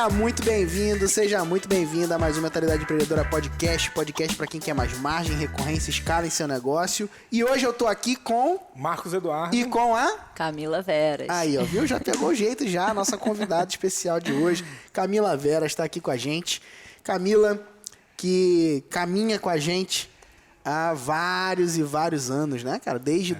Seja muito bem-vindo a mais uma Mentalidade Empreendedora Podcast para quem quer mais margem, recorrência, escala em seu negócio. E hoje eu tô aqui com... Marcos Eduardo. E com a... Camila Veras. Aí, ó, viu? Já pegou o jeito já, a nossa convidada especial de hoje. Camila Veras está aqui com a gente. Camila, que caminha com a gente há vários e vários anos, né, cara? Desde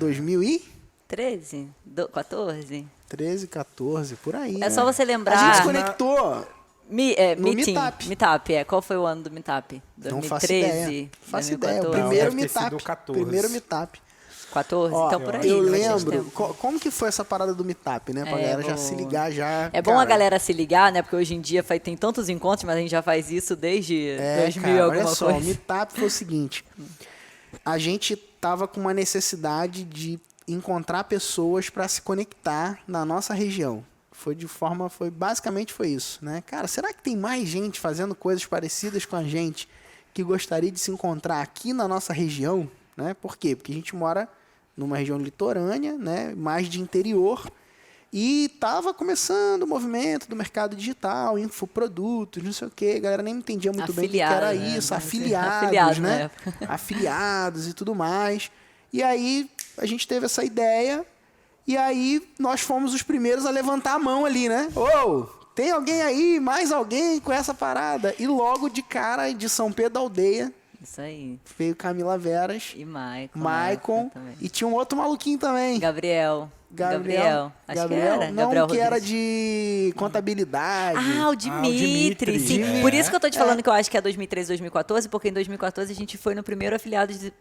13? 14? 13, 14, por aí. É só você lembrar. A gente se conectou no Meetup. Meetup, qual foi o ano do Meetup? 2013? Não faço ideia. Faço ideia. O primeiro Meetup. 14? Ó, então por aí. Eu lembro. Como que foi essa parada do Meetup, né? Pra galera já se ligar já. É bom a galera se ligar, né? Porque hoje em dia tem tantos encontros, mas a gente já faz isso desde 2000 e alguma olha só, coisa. O Meetup foi o seguinte. A gente tava com uma necessidade de encontrar pessoas para se conectar na nossa região. Basicamente foi isso, né? Cara, será que tem mais gente fazendo coisas parecidas com a gente que gostaria de se encontrar aqui na nossa região, né? Por quê? Porque a gente mora numa região litorânea, né? Mais de interior, e tava começando o movimento do mercado digital, infoprodutos, não sei o quê. A galera nem entendia muito bem o que era isso, afiliados, né? Afiliados e tudo mais. E aí a gente teve essa ideia, e aí nós fomos os primeiros a levantar a mão ali, né? Tem alguém aí, mais alguém com essa parada? E logo de cara, de São Pedro da Aldeia, isso aí. veio Camila Veras. E Maicon. E tinha um outro maluquinho também. Gabriel. Acho que era. Não, Gabriel que era de contabilidade. O Dimitri. Sim. É. Por isso que eu tô te falando que eu acho que é 2013, 2014, porque em 2014 a gente foi no primeiro afiliado de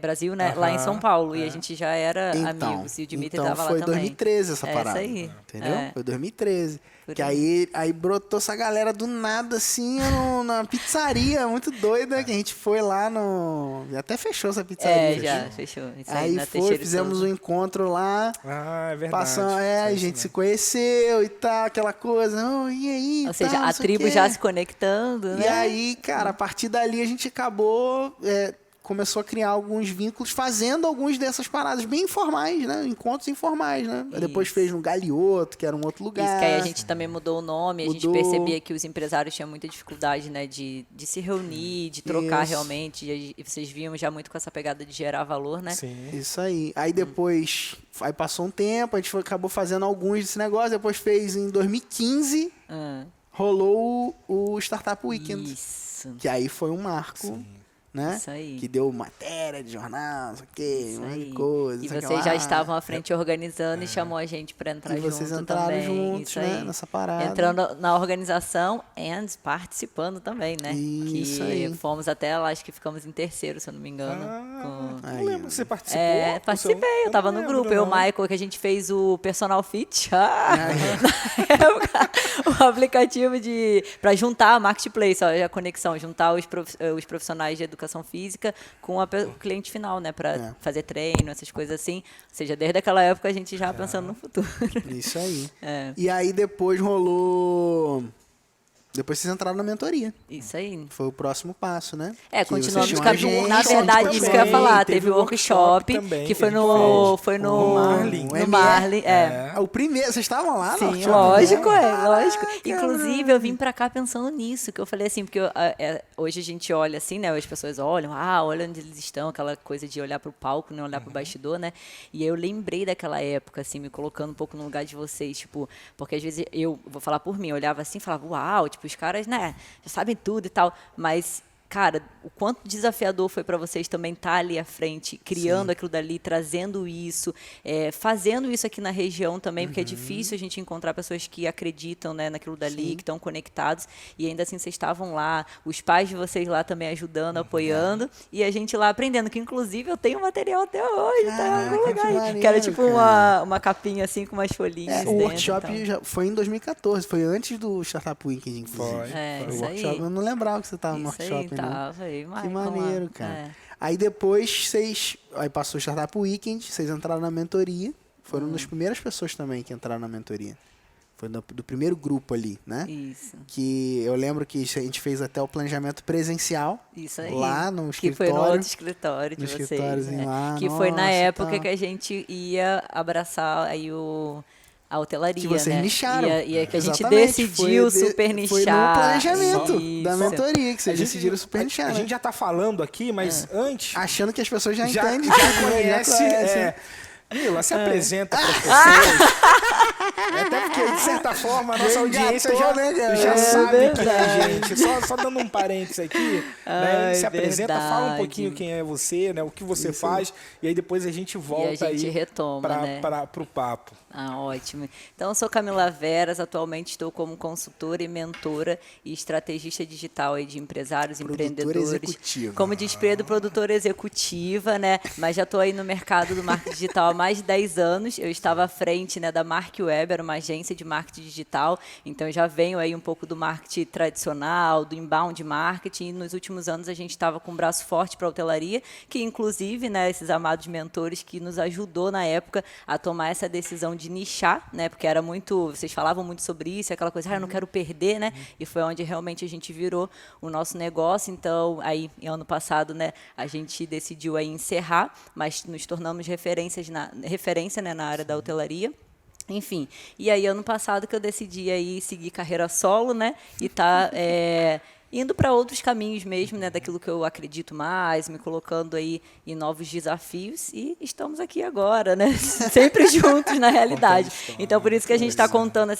Brasil, né? Lá em São Paulo. E a gente já era amigos. E o Dimitri tava lá também. Foi 2013 essa parada. Isso aí. Entendeu? Foi 2013. Que aí brotou essa galera do nada, assim, na pizzaria, muito doida, que a gente foi lá no... Até fechou essa pizzaria. Já fechou. Isso aí fizemos um encontro lá. É verdade. A gente se conheceu e tal, aquela coisa. E aí? Ou seja, a tribo já se conectando, né? E aí, cara, a partir dali a gente acabou... começou a criar alguns vínculos, fazendo algumas dessas paradas bem informais, né? Encontros informais, né? Depois fez no Galioto, que era um outro lugar. Isso, que aí a gente também mudou o nome, a gente percebia que os empresários tinham muita dificuldade, né? De se reunir, de trocar realmente. E vocês viam já muito com essa pegada de gerar valor, né? Sim. Isso aí. Aí depois, aí passou um tempo, a gente acabou fazendo alguns desse negócio, depois fez em 2015, rolou o Startup Weekend. Isso. Que aí foi um marco. Sim. Né? Isso aí. Que deu matéria de jornal, não sei o quê, um monte de coisa. E vocês já estavam à frente organizando e chamou a gente para entrar junto também. E vocês entraram juntos, né? Nessa parada. Entrando na organização e participando também, né? Isso que aí. Fomos até lá, acho que ficamos em terceiro, se eu não me engano. Não lembro que você participou. Participei, eu tava no grupo. Eu e o Michael, que a gente fez o Personal Fit. Na época, o aplicativo para juntar a Marketplace, a conexão, juntar os profissionais de educação física com o cliente final, né? Para fazer treino, essas coisas assim. Ou seja, desde aquela época a gente já pensando no futuro. Isso aí. E aí depois rolou... Depois vocês entraram na mentoria. Isso aí. Foi o próximo passo, né? Continuamos com a... Na verdade, isso que eu ia falar. Teve o workshop também, que foi no Marlin. O primeiro, vocês estavam lá? Sim, lógico. Inclusive, eu vim pra cá pensando nisso, que eu falei assim, porque hoje a gente olha assim, né? As pessoas olham, olha onde eles estão, aquela coisa de olhar pro palco, não olhar pro bastidor, né? E aí eu lembrei daquela época, assim, me colocando um pouco no lugar de vocês, tipo, porque às vezes eu vou falar por mim, eu olhava assim e falava, uau, tipo, os caras, né, já sabem tudo e tal, mas, cara, o quanto desafiador foi para vocês também estar ali à frente, criando aquilo dali, trazendo isso, fazendo isso aqui na região também, porque é difícil a gente encontrar pessoas que acreditam, né, naquilo dali, que estão conectados, e ainda assim vocês estavam lá, os pais de vocês lá também ajudando, apoiando, e a gente lá aprendendo, que inclusive eu tenho material até hoje, tá em algum lugar, que era tipo uma capinha assim, com umas folhinhas o workshop já foi em 2014, foi antes do Startup Weekend, inclusive. Foi o workshop, eu não lembrava que você estava no workshop, né? Que maneiro, cara. Aí depois aí passou o Startup Weekend, vocês entraram na mentoria. Foram uma das primeiras pessoas também que entraram na mentoria. Foi do primeiro grupo ali, né? Isso. Que eu lembro que a gente fez até o planejamento presencial. Isso aí. Lá no escritório. Que foi no outro escritório de vocês. Lá. Que foi na época que a gente ia abraçar aí a hotelaria, Que vocês né? nicharam. E é que a gente Exatamente. decidiu super Foi nichar. no planejamento da Isso. mentoria que vocês A gente- decidiram super nichar, A né? gente já tá falando aqui, mas antes... Achando que as pessoas já Já, entendem. já conhece... Mila, se apresenta para as pessoas. Até porque, de certa forma, a nossa audiência Engatou, né, cara? já É sabe quem é a verdade. gente. Só dando um parênteses aqui, né? Ai, Se apresenta, fala um verdade. pouquinho quem é você, né? O que você faz, e aí depois a gente volta gente aí retoma, né? para o papo. Ah, ótimo. Então, eu sou Camila Veras, atualmente estou como consultora e mentora e estrategista digital aí de empresários, Produtora empreendedores. executiva. Como diz Pedro, produtora executiva, né? Mas já estou aí no mercado do marketing digital há mais de 10 anos. Eu estava à frente, né, da Mark Web, era uma agência de marketing digital. Então, eu já venho aí um pouco do marketing tradicional, do inbound marketing. E nos últimos anos, a gente estava com um braço forte para a hotelaria, que inclusive, né, esses amados mentores que nos ajudou na época a tomar essa decisão de nichar, né? Porque era muito, vocês falavam muito sobre isso, aquela coisa, eu não quero perder, né? E foi onde realmente a gente virou o nosso negócio. Então, aí, em ano passado, né, a gente decidiu aí encerrar, mas nos tornamos referência, né, na área da hotelaria. Enfim, e aí ano passado que eu decidi aí seguir carreira solo, né? E tá indo para outros caminhos mesmo, né, daquilo que eu acredito mais, me colocando aí em novos desafios e estamos aqui agora, né, sempre juntos na realidade. Então, por isso que a gente está contando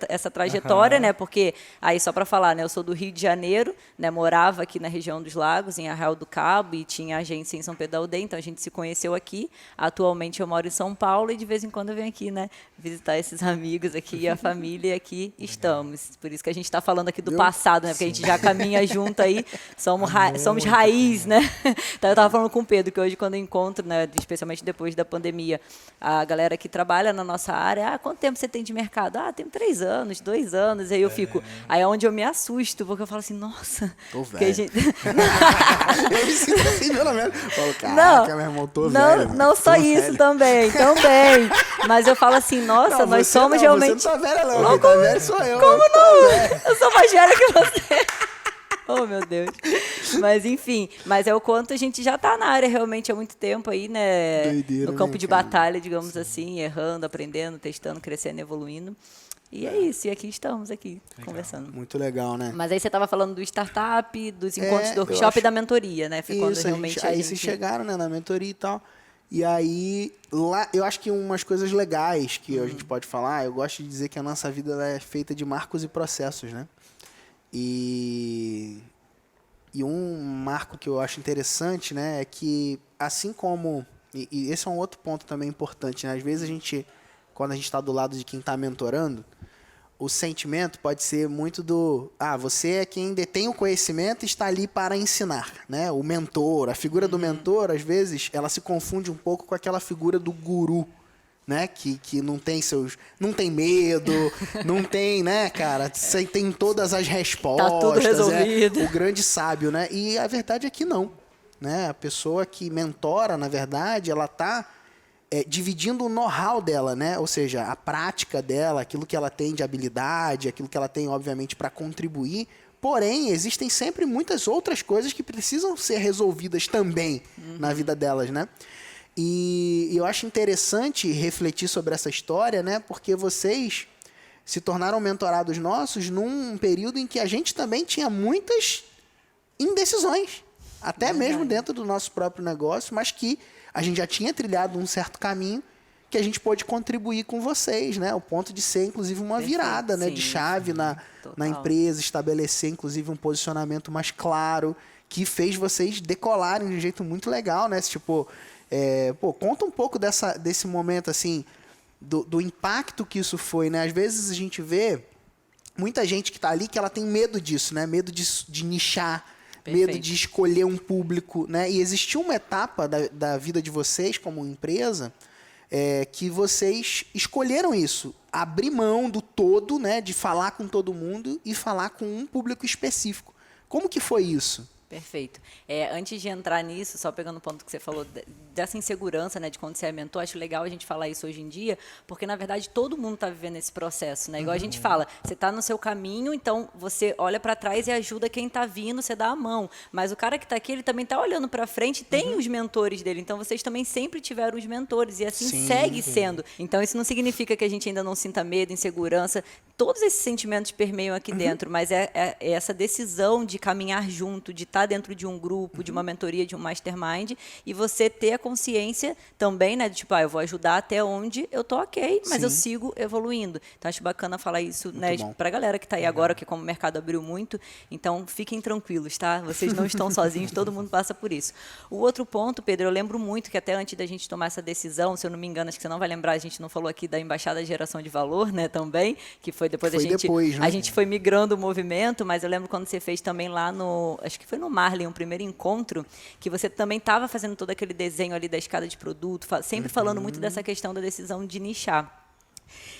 essa trajetória, né, porque aí só para falar, né, eu sou do Rio de Janeiro, né, morava aqui na região dos Lagos, em Arraial do Cabo e tinha agência em São Pedro da Aldeia, então a gente se conheceu aqui. Atualmente eu moro em São Paulo e de vez em quando eu venho aqui, né, visitar esses amigos aqui e a família e aqui estamos. Por isso que a gente está falando aqui do passado, né, porque a gente já caminha junto aí, somos raiz, né? Então, eu estava falando com o Pedro, que hoje quando eu encontro, né, especialmente depois da pandemia, a galera que trabalha na nossa área, quanto tempo você tem de mercado? Tenho 3 anos, 2 anos, aí eu fico, aí é onde eu me assusto, porque eu falo assim, nossa... Tô porque a velho. gente... Eu me sinto assim, pelo menos. Falo, caraca, meu irmão, tô velho. Não só tô isso velho. também. Mas eu falo assim, nossa, Não, nós você somos não, realmente... Você não tá velha, não. Quem tá velho sou eu. Como eu tô não? velho. Eu sou mais velha que você. Oh, meu Deus. Mas, enfim, mas é o quanto a gente já está na área realmente há muito tempo aí, né? Doideira, no campo né, de cara? batalha, digamos assim, errando, aprendendo, testando, crescendo, evoluindo. E é isso, e aqui estamos, conversando. Muito legal, né? Mas aí você estava falando do startup, dos encontros do eu workshop acho- e da mentoria, né? Foi quando Isso, realmente aí vocês chegaram, né, na mentoria e tal. E aí, lá, eu acho que umas coisas legais que a gente pode falar, eu gosto de dizer que a nossa vida ela é feita de marcos e processos, né? E um marco que eu acho interessante, né, é que assim como... E esse é um outro ponto também importante, né? Às vezes a gente, quando a gente está do lado de quem está mentorando, o sentimento pode ser muito do... você é quem detém o conhecimento e está ali para ensinar, né? O mentor, a figura do mentor, às vezes, ela se confunde um pouco com aquela figura do guru, né? Que não tem não tem medo, não tem, né, cara? Você tem todas as respostas. Tá tudo resolvido. O grande sábio, né? E a verdade é que não, né? A pessoa que mentora, na verdade, ela tá dividindo o know-how dela, né? Ou seja, a prática dela, aquilo que ela tem de habilidade, aquilo que ela tem, obviamente, para contribuir. Porém, existem sempre muitas outras coisas que precisam ser resolvidas também na vida delas, né? E eu acho interessante refletir sobre essa história, né? Porque vocês se tornaram mentorados nossos num período em que a gente também tinha muitas indecisões, até mesmo dentro do nosso próprio negócio, mas que a gente já tinha trilhado um certo caminho que a gente pôde contribuir com vocês, né? O ponto de ser, inclusive, uma virada, né? De chave na empresa, estabelecer, inclusive, um posicionamento mais claro, que fez vocês decolarem de um jeito muito legal, né? Tipo, conta um pouco desse momento, assim, do impacto que isso foi, né? Às vezes a gente vê muita gente que está ali que ela tem medo disso, né? Medo de nichar, Perfeito. medo de escolher um público, né? E existiu uma etapa da vida de vocês como empresa que vocês escolheram isso, abrir mão do todo, né? De falar com todo mundo e falar com um público específico. Como que foi isso? Perfeito. Antes de entrar nisso, só pegando o ponto que você falou dessa insegurança, né, de quando você é mentor, acho legal a gente falar isso hoje em dia, porque, na verdade, todo mundo está vivendo esse processo, né? Igual a gente fala, você está no seu caminho, então você olha para trás e ajuda quem está vindo, você dá a mão. Mas o cara que está aqui, ele também está olhando para frente, tem os mentores dele, então vocês também sempre tiveram os mentores, e assim segue sendo. Então, isso não significa que a gente ainda não sinta medo, insegurança, todos esses sentimentos permeiam aqui dentro, mas é essa decisão de caminhar junto, de estar dentro de um grupo, de uma mentoria, de um mastermind, e você ter a consciência também, né, de tipo, eu vou ajudar até onde eu tô ok, mas eu sigo evoluindo. Então, acho bacana falar isso, né, pra galera que tá aí agora, que como o mercado abriu muito, então fiquem tranquilos, tá? Vocês não estão sozinhos, todo mundo passa por isso. O outro ponto, Pedro, eu lembro muito que até antes da gente tomar essa decisão, se eu não me engano, acho que você não vai lembrar, a gente não falou aqui da Embaixada de Geração de Valor, né, também, que foi depois Foi depois, né? a gente foi migrando o movimento, mas eu lembro quando você fez também lá no, acho que foi no Marlin, um primeiro encontro, que você também estava fazendo todo aquele desenho ali da escada de produto, sempre falando muito dessa questão da decisão de nichar.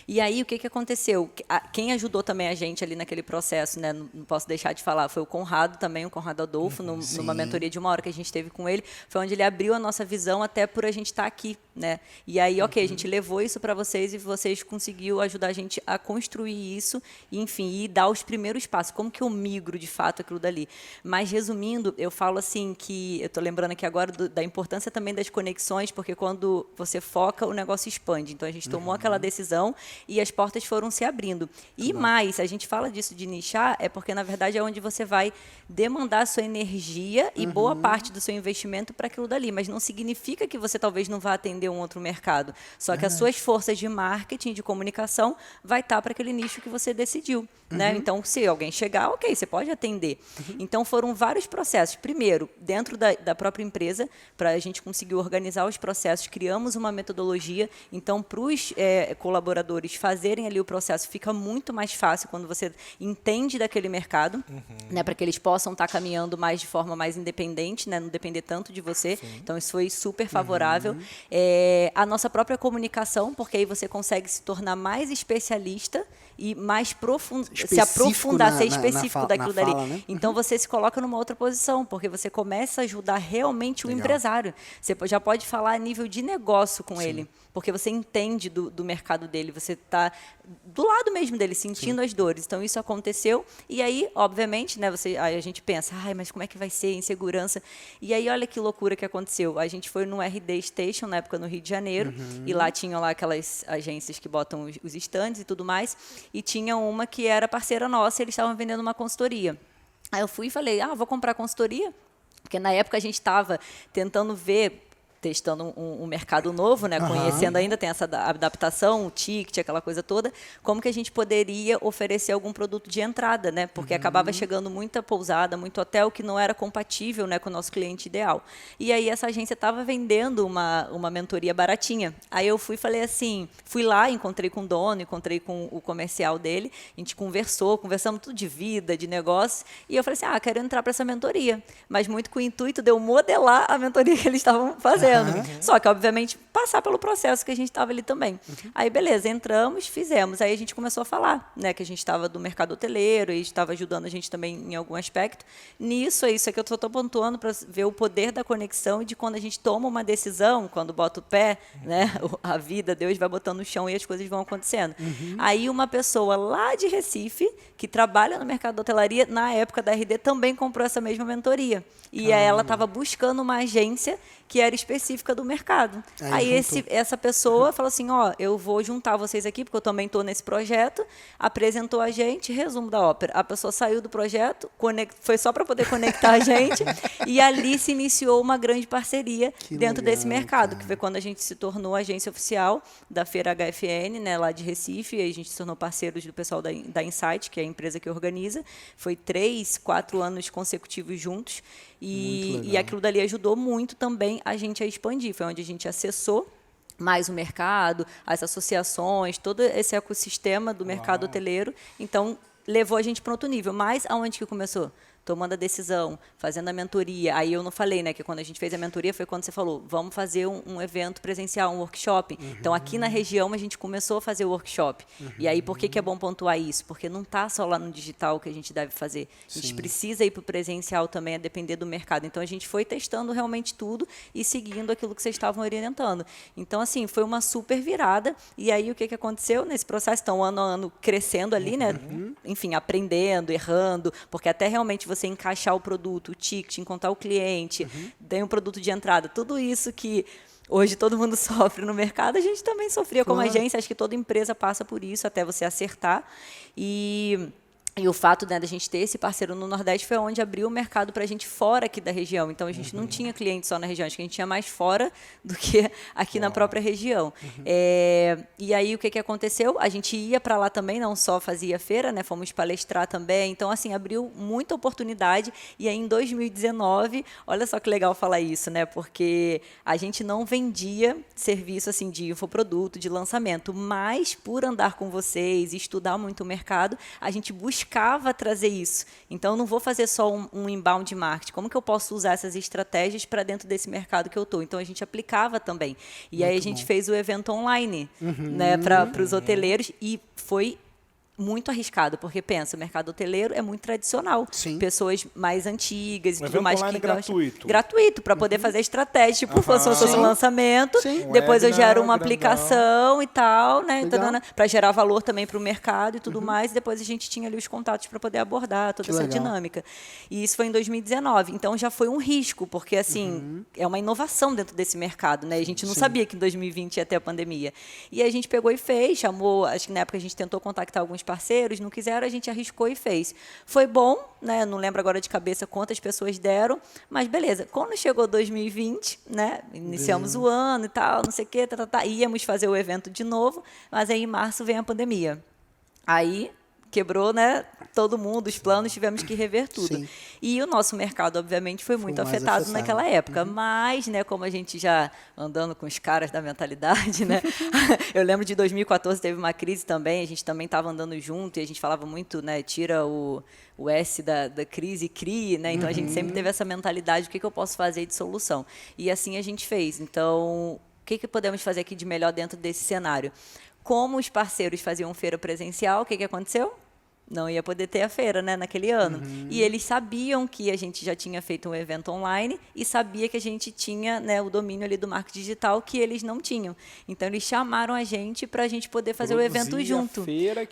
E aí, o que aconteceu? Quem ajudou também a gente ali naquele processo, né? Não posso deixar de falar, foi o Conrado também, o Conrado Adolfo, numa mentoria de 1 hora que a gente teve com ele, foi onde ele abriu a nossa visão até por a gente estar aqui, né? E aí, ok, a gente levou isso para vocês e vocês conseguiu ajudar a gente a construir isso, e, enfim, e dar os primeiros passos. Como que eu migro, de fato, aquilo dali? Mas, resumindo, eu falo assim que, eu estou lembrando aqui agora da importância também das conexões, porque quando você foca, o negócio expande. Então, a gente tomou aquela decisão e as portas foram se abrindo. E mais, a gente fala disso de nichar, é porque, na verdade, é onde você vai demandar a sua energia e boa parte do seu investimento para aquilo dali. Mas não significa que você talvez não vá atender um outro mercado. Só que as suas forças de marketing, de comunicação, vai estar para aquele nicho que você decidiu. Né? Então, se alguém chegar, ok, você pode atender. Então, foram vários processos. Primeiro, dentro da própria empresa, para a gente conseguir organizar os processos, criamos uma metodologia. Então, para os colaboradores fazerem ali o processo, fica muito mais fácil quando você entende daquele mercado, né? Para que eles possam estar caminhando mais de forma mais independente, né? Não depender tanto de você. Então, isso foi super favorável. A nossa própria comunicação, porque aí você consegue se tornar mais especialista e mais se aprofundar, ser específico daquilo dali. Né? Então, você se coloca numa outra posição, porque você começa a ajudar realmente o empresário. Você já pode falar a nível de negócio com ele, porque você entende do mercado dele, você está do lado mesmo dele, sentindo as dores. Então, isso aconteceu. E aí, obviamente, né, aí a gente pensa, mas como é que vai ser insegurança? E aí, olha que loucura que aconteceu. A gente foi no RD Station, na época, no Rio de Janeiro, e lá tinham lá aquelas agências que botam os estandes e tudo mais, e tinha uma que era parceira nossa, e eles estavam vendendo uma consultoria. Aí eu fui e falei, vou comprar consultoria, porque na época a gente estava tentando ver, testando um mercado novo, né? Conhecendo ainda, tem essa adaptação, o ticket, aquela coisa toda, como que a gente poderia oferecer algum produto de entrada, né? Porque acabava chegando muita pousada, muito hotel que não era compatível, né, com o nosso cliente ideal. E aí essa agência estava vendendo uma mentoria baratinha. Aí eu fui e falei assim, fui lá, encontrei com o dono, encontrei com o comercial dele, a gente conversamos tudo de vida, de negócio, e eu falei assim, quero entrar para essa mentoria, mas muito com o intuito de eu modelar a mentoria que eles estavam fazendo. Só que, obviamente, passar pelo processo que a gente estava ali também. Aí, beleza, entramos, fizemos. Aí a gente começou a falar, né, que a gente estava do mercado hoteleiro e estava ajudando a gente também em algum aspecto. Nisso, é isso que eu estou pontuando para ver o poder da conexão e de quando a gente toma uma decisão, quando bota o pé, né, a vida, Deus vai botando no chão e as coisas vão acontecendo. Aí uma pessoa lá de Recife, que trabalha no mercado da hotelaria, na época da RD, também comprou essa mesma mentoria. E aí ela estava buscando uma agência que era específica do mercado. Aí essa pessoa falou assim, eu vou juntar vocês aqui, porque eu também estou nesse projeto, apresentou a gente, resumo da ópera. A pessoa saiu do projeto, foi só para poder conectar a gente, e ali se iniciou uma grande parceria dentro desse mercado, que foi quando a gente se tornou agência oficial da Feira HFN, né, lá de Recife, e a gente se tornou parceiros do pessoal da Insight, que é a empresa que organiza. Foi 3, 4 anos consecutivos juntos, e aquilo dali ajudou muito também a gente a expandir. Foi onde a gente acessou mais o mercado, as associações, todo esse ecossistema do mercado hoteleiro. Então, levou a gente para outro nível. Mas aonde que começou? tomando a decisão, fazendo a mentoria. Aí eu não falei, né, que quando a gente fez a mentoria foi quando você falou, vamos fazer um evento presencial, um workshop. Então, aqui na região, a gente começou a fazer o workshop. E aí, por que é bom pontuar isso? Porque não está só lá no digital que a gente deve fazer. A gente precisa ir para o presencial também, a depender do mercado. Então, a gente foi testando realmente tudo e seguindo aquilo que vocês estavam orientando. Então, assim, foi uma super virada. E aí, o que aconteceu nesse processo? Então, ano a ano crescendo ali, né? Enfim, aprendendo, errando, porque até realmente você encaixar o produto, o ticket, encontrar o cliente, tem um produto de entrada, tudo isso que hoje todo mundo sofre no mercado, a gente também sofria como agência, acho que toda empresa passa por isso, até você acertar. E o fato, né, da gente ter esse parceiro no Nordeste foi onde abriu o mercado para a gente fora aqui da região. Então, a gente não tinha cliente só na região, acho que a gente tinha mais fora do que aqui na própria região. E aí, o que aconteceu? A gente ia para lá também, não só fazia feira, né, fomos palestrar também. Então, assim, abriu muita oportunidade. E aí, em 2019, olha só que legal falar isso, né, porque a gente não vendia serviço assim, de infoproduto, de lançamento, mas por andar com vocês e estudar muito o mercado, a gente buscava trazer isso. Então, eu não vou fazer só um inbound marketing. Como que eu posso usar essas estratégias para dentro desse mercado que eu estou? Então, a gente aplicava também. E aí, a gente fez o evento online, né, para os hoteleiros e foi muito arriscado, porque pensa, o mercado hoteleiro é muito tradicional. Sim. Pessoas mais antigas e tudo evento mais online que gostam. gratuito. Gratuito, para poder fazer estratégia. Tipo, fosse um lançamento, Sim. depois eu Webinar, gero uma grandão. aplicação e tal, né? Legal. Para gerar valor também para o mercado e tudo mais. E depois a gente tinha ali os contatos para poder abordar toda essa legal. dinâmica. E isso foi em 2019. Então já foi um risco, porque assim, é uma inovação dentro desse mercado, né? A gente não sabia que em 2020 ia ter a pandemia. E aí a gente pegou e fez, chamou, acho que na época a gente tentou contactar alguns parceiros, não quiseram, a gente arriscou e fez. Foi bom, né? Não lembro agora de cabeça quantas pessoas deram, mas beleza. Quando chegou 2020, né? Iniciamos o ano e tal, não sei o quê, íamos fazer o evento de novo, mas aí em março vem a pandemia. Aí quebrou, né, todo mundo, os planos, tivemos que rever tudo. Sim. E o nosso mercado, obviamente, foi muito mais afetado afetado. naquela época. Mas, né, como a gente já andando com os caras da mentalidade, né? Eu lembro de 2014, teve uma crise também, a gente também estava andando junto e a gente falava muito, né, tira o S da crise e crie, né? Então, a gente sempre teve essa mentalidade, o que eu posso fazer de solução? E assim a gente fez. Então, o que podemos fazer aqui de melhor dentro desse cenário? Como os parceiros faziam feira presencial, o que aconteceu? Não ia poder ter a feira, né, naquele ano. E eles sabiam que a gente já tinha feito um evento online e sabia que a gente tinha, né, o domínio ali do marketing digital que eles não tinham. Então, eles chamaram a gente para a gente poder fazer o evento junto.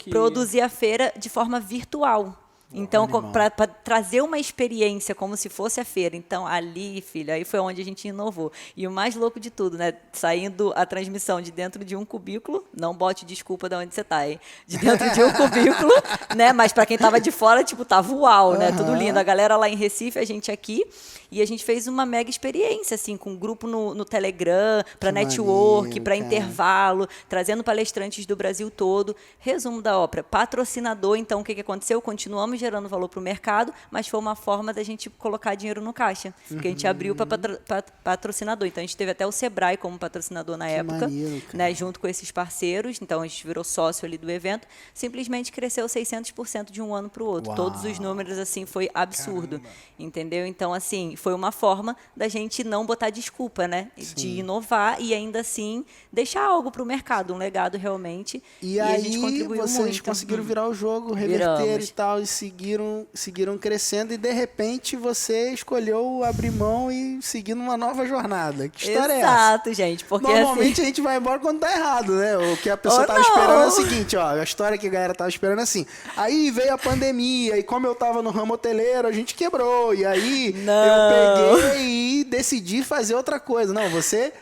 Produzir a feira de forma virtual. Então, para trazer uma experiência como se fosse a feira. Então, ali, filha, aí foi onde a gente inovou. E o mais louco de tudo, né? Saindo a transmissão de dentro de um cubículo, não bote desculpa de onde você tá, hein? De dentro de um cubículo, né? Mas para quem tava de fora, tipo, tava uau, né? Tudo lindo. A galera lá em Recife, a gente aqui. E a gente fez uma mega experiência, assim, com um grupo no Telegram, para network, para intervalo, trazendo palestrantes do Brasil todo. Resumo da ópera, patrocinador. Então, o que aconteceu? Continuamos gerando valor para o mercado, mas foi uma forma da gente colocar dinheiro no caixa, que a gente abriu para patrocinador. Então, a gente teve até o Sebrae como patrocinador na época, maneiro, né, junto com esses parceiros. Então, a gente virou sócio ali do evento. Simplesmente cresceu 600% de um ano para o outro. Uau. Todos os números, assim, foi absurdo. Entendeu? Então, assim, foi uma forma da gente não botar desculpa, né? De inovar e ainda assim deixar algo para o mercado, um legado realmente. E a aí gente contribuiu vocês muito. conseguiram virar o jogo, reverter e tal, e seguiram crescendo e de repente você escolheu abrir mão e seguir numa nova jornada. Que história é essa? Exato, gente. Porque Normalmente assim... a gente vai embora quando tá errado, né? O que a pessoa Ou tava não. esperando é o seguinte, ó. A história que a galera tava esperando é assim. Aí veio a pandemia e como eu tava no ramo hoteleiro, a gente quebrou. E aí eu peguei e decidi fazer outra coisa. Não, você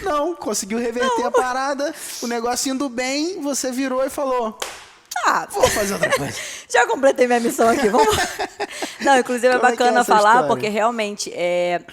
não conseguiu reverter a parada, o negócio indo bem, você virou e falou... vou fazer outra coisa. Já completei minha missão aqui, vamos lá. Não, inclusive é Como é que é bacana essa falar, história? porque realmente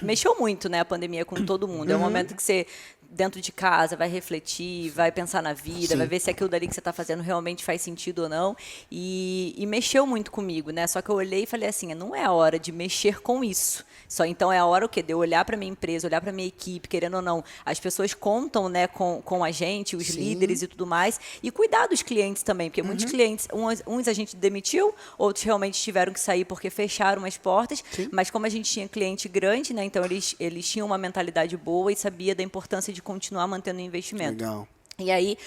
mexeu muito, né, a pandemia com todo mundo. É um momento que você dentro de casa, vai refletir, vai pensar na vida, vai ver se aquilo dali que você está fazendo realmente faz sentido ou não. E mexeu muito comigo, né? Só que eu olhei e falei assim, não é a hora de mexer com isso. Só então é a hora o quê? De eu olhar para minha empresa, olhar para minha equipe, querendo ou não. As pessoas contam, né, com a gente, os líderes e tudo mais. E cuidar dos clientes também, porque muitos clientes, uns a gente demitiu, outros realmente tiveram que sair porque fecharam as portas. Mas como a gente tinha cliente grande, né, então eles tinham uma mentalidade boa e sabia da importância de continuar mantendo o investimento. Legal. E aí,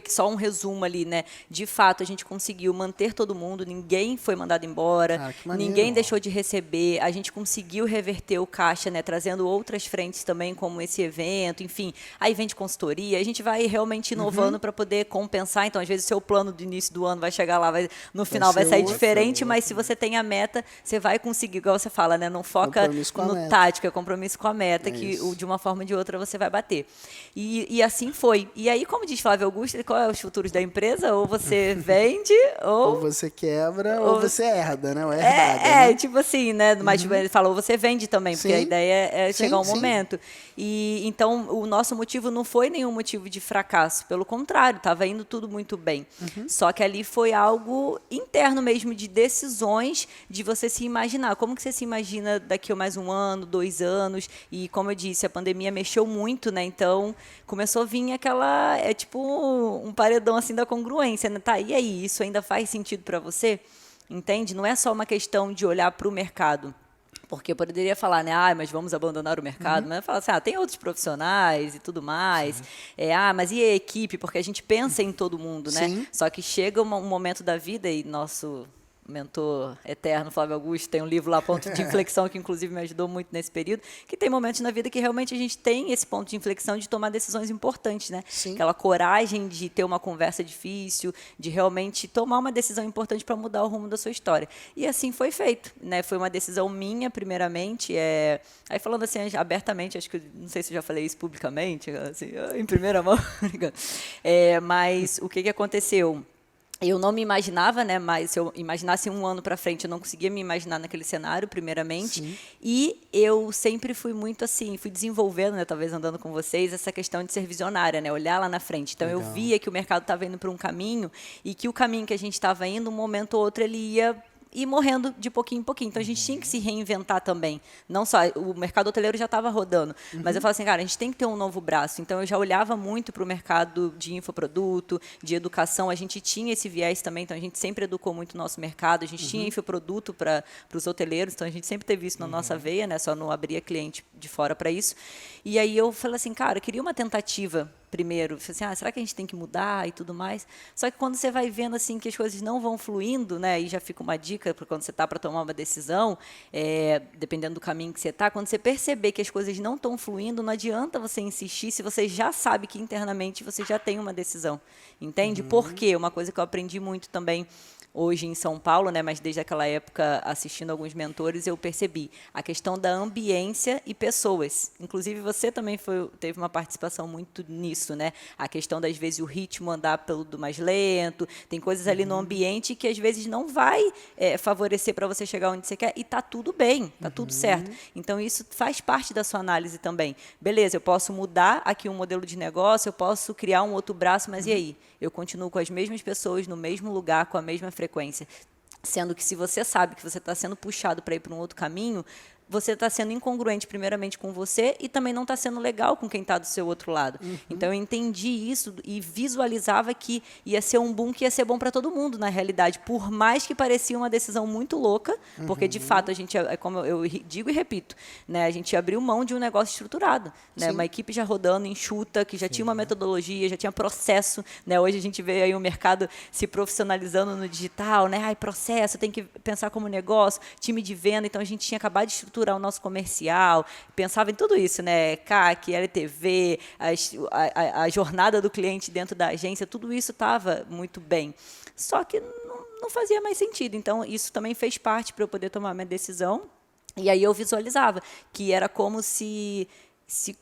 só um resumo ali, né? De fato, a gente conseguiu manter todo mundo, ninguém foi mandado embora, que maneiro. ninguém deixou de receber, a gente conseguiu reverter o caixa, né? Trazendo outras frentes também, como esse evento, enfim. Aí vem de consultoria, a gente vai realmente inovando para poder compensar. Então, às vezes, o seu plano do início do ano vai chegar lá, no final vai sair diferente, mas se você tem a meta, você vai conseguir, igual você fala, né? Não foca no tático, é compromisso com a meta, que de uma forma ou de outra você vai bater. E assim foi. E aí, como diz Flávio Augusto, qual é os futuros da empresa? Ou você vende, ou você quebra, ou você herda, né? Ou herdada, né? Tipo assim, né? Mas ele falou, você vende também, porque a ideia é chegar um momento. E então, o nosso motivo não foi nenhum motivo de fracasso. Pelo contrário, estava indo tudo muito bem. Só que ali foi algo interno mesmo, de decisões, de você se imaginar. Como que você se imagina daqui a mais 1 ano, 2 anos? E como eu disse, a pandemia mexeu muito, né? Então, começou a vir aquela... tipo um paredão assim da congruência, né? Tá, e aí, isso ainda faz sentido para você? Entende? Não é só uma questão de olhar para o mercado. Porque eu poderia falar, né, mas vamos abandonar o mercado. Mas eu falo assim, tem outros profissionais e tudo mais. Mas e a equipe? Porque a gente pensa em todo mundo, né? Só que chega um momento da vida e nosso mentor eterno, Flávio Augusto, tem um livro lá, Ponto de Inflexão, que inclusive me ajudou muito nesse período, que tem momentos na vida que realmente a gente tem esse ponto de inflexão de tomar decisões importantes, né? Aquela coragem de ter uma conversa difícil, de realmente tomar uma decisão importante para mudar o rumo da sua história. E assim foi feito, né? Foi uma decisão minha, primeiramente. Aí falando assim, abertamente, acho que, não sei se eu já falei isso publicamente, assim, em primeira mão, mas o que aconteceu? Eu não me imaginava, né? Mas se eu imaginasse 1 ano para frente, eu não conseguia me imaginar naquele cenário, primeiramente. E eu sempre fui muito assim, fui desenvolvendo, né? Talvez andando com vocês, essa questão de ser visionária, né? Olhar lá na frente. Então, eu via que o mercado estava indo para um caminho e que o caminho que a gente estava indo, um momento ou outro, ele ia e morrendo de pouquinho em pouquinho. Então, a gente tinha que se reinventar também. Não só, o mercado hoteleiro já estava rodando, mas eu falo assim, cara, a gente tem que ter um novo braço. Então, eu já olhava muito para o mercado de infoproduto, de educação. A gente tinha esse viés também, então a gente sempre educou muito o nosso mercado. A gente tinha infoproduto para os hoteleiros, então a gente sempre teve isso na nossa veia, né? Só não abria cliente de fora para isso. E aí eu falei assim, cara, eu queria uma tentativa primeiro, assim, será que a gente tem que mudar e tudo mais? Só que quando você vai vendo assim que as coisas não vão fluindo, né, e já fica uma dica para quando você está para tomar uma decisão, dependendo do caminho que você está, quando você perceber que as coisas não estão fluindo, não adianta você insistir se você já sabe que internamente você já tem uma decisão, entende? Por quê? Uma coisa que eu aprendi muito também hoje em São Paulo, né, mas desde aquela época, assistindo alguns mentores, eu percebi a questão da ambiência e pessoas. Inclusive, você também teve uma participação muito nisso, né? A questão, das vezes, o ritmo andar pelo do mais lento, tem coisas ali no ambiente que, às vezes, não vai favorecer para você chegar onde você quer, e tá tudo bem, tá tudo certo. Então, isso faz parte da sua análise também. Beleza, eu posso mudar aqui um modelo de negócio, eu posso criar um outro braço, mas e aí? Eu continuo com as mesmas pessoas, no mesmo lugar, com a mesma frequência. Sendo que se você sabe que você está sendo puxado para ir para um outro caminho, você está sendo incongruente primeiramente com você e também não está sendo legal com quem está do seu outro lado. Então, eu entendi isso e visualizava que ia ser um boom que ia ser bom para todo mundo, na realidade. Por mais que parecia uma decisão muito louca, porque, de fato, a gente, como eu digo e repito, né, a gente abriu mão de um negócio estruturado. Né, uma equipe já rodando, enxuta, que já tinha uma metodologia, já tinha processo. Né, hoje a gente vê aí o mercado se profissionalizando no digital. Né, processo, tem que pensar como negócio, time de venda. Então, a gente tinha acabado de estruturar o nosso comercial, pensava em tudo isso, né? CAC, LTV, a jornada do cliente dentro da agência, tudo isso estava muito bem. Só que não fazia mais sentido. Então, isso também fez parte para eu poder tomar minha decisão. E aí eu visualizava que era como se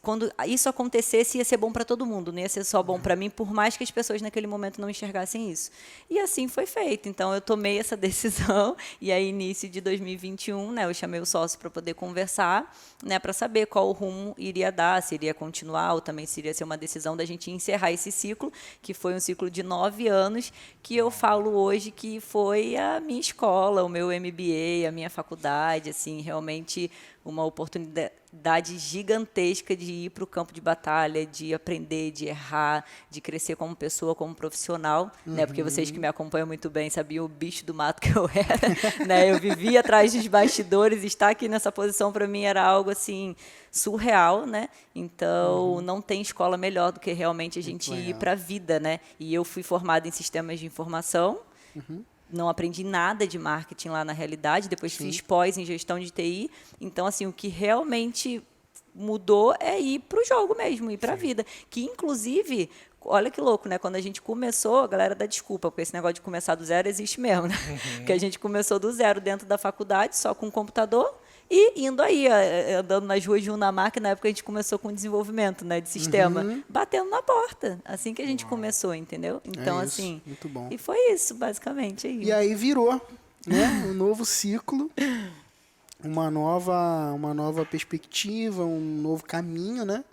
quando isso acontecesse, ia ser bom para todo mundo, não ia ser só bom para mim, por mais que as pessoas naquele momento não enxergassem isso. E assim foi feito. Então, eu tomei essa decisão, e aí, início de 2021, né, eu chamei o sócio para poder conversar, né, para saber qual o rumo iria dar, se iria continuar, ou também se iria ser uma decisão da gente encerrar esse ciclo, que foi um ciclo de 9 anos, que eu falo hoje que foi a minha escola, o meu MBA, a minha faculdade, assim, realmente uma oportunidade gigantesca de ir para o campo de batalha, de aprender, de errar, de crescer como pessoa, como profissional, né? Porque vocês que me acompanham muito bem sabiam o bicho do mato que eu era, né? Eu vivia atrás dos bastidores, estar aqui nessa posição para mim era algo assim surreal, né? Então, não tem escola melhor do que realmente a gente ir para a vida, né? E eu fui formada em sistemas de informação. Não aprendi nada de marketing lá na realidade, depois fiz pós em gestão de TI. Então, assim, o que realmente mudou é ir para o jogo mesmo, ir para a vida. Que, inclusive, olha que louco, né? Quando a gente começou, a galera dá desculpa, porque esse negócio de começar do zero existe mesmo, né? Porque a gente começou do zero dentro da faculdade, só com um computador, e indo aí, andando nas ruas de Unamarca, na época a gente começou com desenvolvimento, né, de sistema, batendo na porta. Assim que a gente começou, entendeu? Então, isso, assim, muito bom. E foi isso, basicamente. E aí virou, né, um novo ciclo, uma nova perspectiva, um novo caminho, né?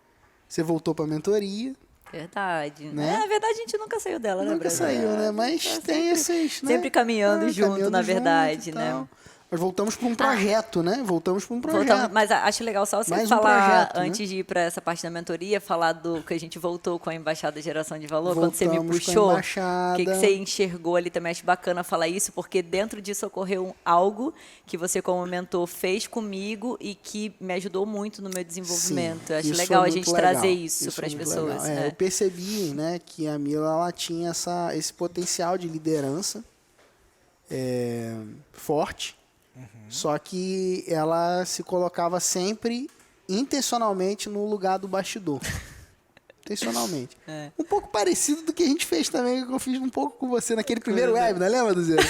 Você voltou para a mentoria. Verdade. Né? Na verdade, a gente nunca saiu dela, né, Nunca Brasil? saiu, né? Mas tem esses, né? Sempre caminhando junto, caminhando na junto verdade, e né? tal. Mas voltamos para um projeto, né? Voltamos para um projeto. Mas acho legal só você Mais um falar, projeto, né? antes de ir para essa parte da mentoria, falar do que a gente voltou com a Embaixada Geração de Valor, quando você me Voltamos com a puxou, Embaixada. o que você enxergou ali também, acho bacana falar isso, porque dentro disso ocorreu algo que você como mentor fez comigo e que me ajudou muito no meu desenvolvimento. Sim, Eu acho isso legal é a muito gente legal. trazer isso para é as muito pessoas. legal. né? Eu percebi, né, que a Mila ela tinha esse potencial de liderança forte, só que ela se colocava sempre intencionalmente no lugar do bastidor. Intencionalmente. Um pouco parecido do que a gente fez também, que eu fiz um pouco com você naquele primeiro web, não lembra, Duzeiro?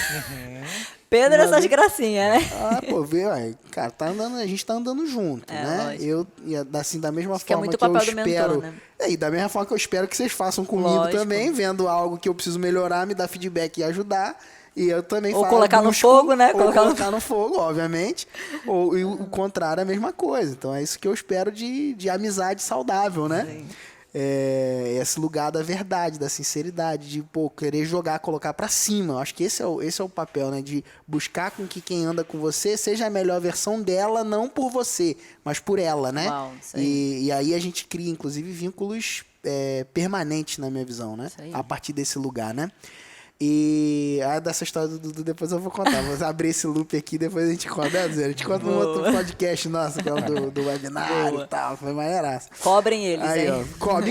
Pedro, essas gracinhas, né? Ah, pô, vê, ué, cara, a gente tá andando junto, né? lógico. Eu, e assim, da mesma Acho que é forma muito que eu papel do espero. mentor, né? E da mesma forma que eu espero que vocês façam comigo Lógico. também, vendo algo que eu preciso melhorar, me dar feedback e ajudar. E eu também Ou colocar no busco, fogo, né? Ou colocar no fogo, obviamente. E o contrário é a mesma coisa. Então é isso que eu espero de amizade saudável, né? Sim. Esse lugar da verdade, da sinceridade, de querer jogar, colocar pra cima. Eu acho que esse é o papel, né? De buscar com que quem anda com você seja a melhor versão dela, não por você, mas por ela, né? Uau, isso aí. E aí a gente cria, inclusive, vínculos permanentes, na minha visão, né? Isso aí. A partir desse lugar, né? E dessa história do Dudu depois eu vou contar. Vou abrir esse loop aqui e depois a gente conta, né, Zé? A gente conta num outro podcast nosso, que é o do webinar e tal. Foi maneiraço. Cobrem eles, Aí, hein? ó, cobre,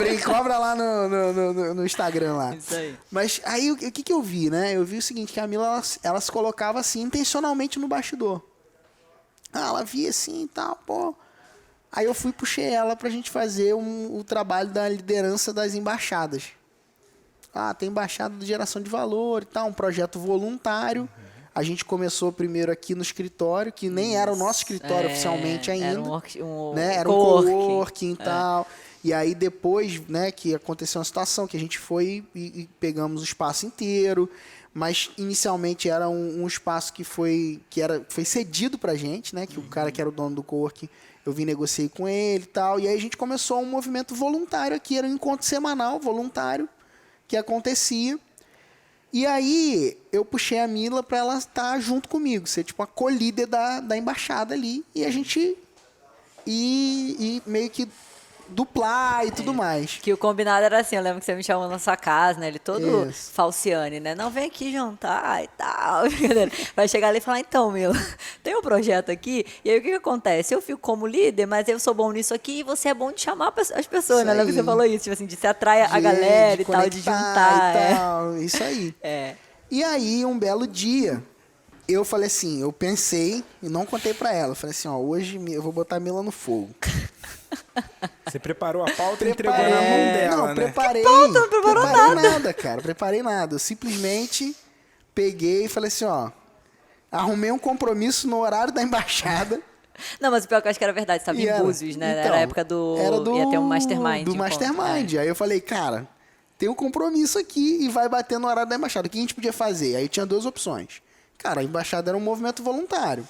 hein? Cobra lá no Instagram lá. Isso aí. Mas aí o que eu vi, né? Eu vi o seguinte, que a Mila, ela se colocava assim, intencionalmente no bastidor. Ela via assim e tal, pô. Aí eu puxei ela pra gente fazer o trabalho da liderança das embaixadas. Tem embaixada de geração de valor e tal, um projeto voluntário. A gente começou primeiro aqui no escritório, que nem era o nosso escritório oficialmente ainda. Era um né? Era um coworking e tal. E aí depois, né, que aconteceu uma situação que a gente foi e pegamos o espaço inteiro, mas inicialmente era um espaço que foi cedido pra gente, né, que o cara que era o dono do coworking, eu vim negociei com ele e tal, e aí a gente começou um movimento voluntário aqui, era um encontro semanal voluntário que acontecia. E aí eu puxei a Mila para ela estar junto comigo, ser tipo a co-líder da embaixada ali, e a gente ir meio que duplar e tudo mais. Que o combinado era assim, eu lembro que você me chamou na sua casa, né? Ele todo Isso. falciane, né? Não, vem aqui jantar e tal. Vai chegar ali e falar, então, Mila, tem um projeto aqui, e aí o que acontece? Eu fico como líder, mas eu sou bom nisso aqui e você é bom de chamar as pessoas, Isso né? Lembra que aí. você falou isso, tipo assim, de se atrai a galera e tal, de juntar. E tal, isso aí. E aí, um belo dia, eu falei assim, eu pensei e não contei pra ela. Eu falei assim, ó, hoje eu vou botar a Mila no fogo. Você preparou a pauta e entregou na mão dela, não, né? preparei. Não preparou nada, cara. Preparei nada. Eu simplesmente peguei e falei assim, ó, arrumei um compromisso no horário da embaixada Não, mas o pior que eu acho que era verdade, estava E em era. Búzios, né? Então, era a época do... Ia ter um mastermind. Do encontro. mastermind. Aí eu falei, cara, tem um compromisso aqui e vai bater no horário da embaixada. O que a gente podia fazer? Aí tinha 2 opções. Cara, a embaixada era um movimento voluntário.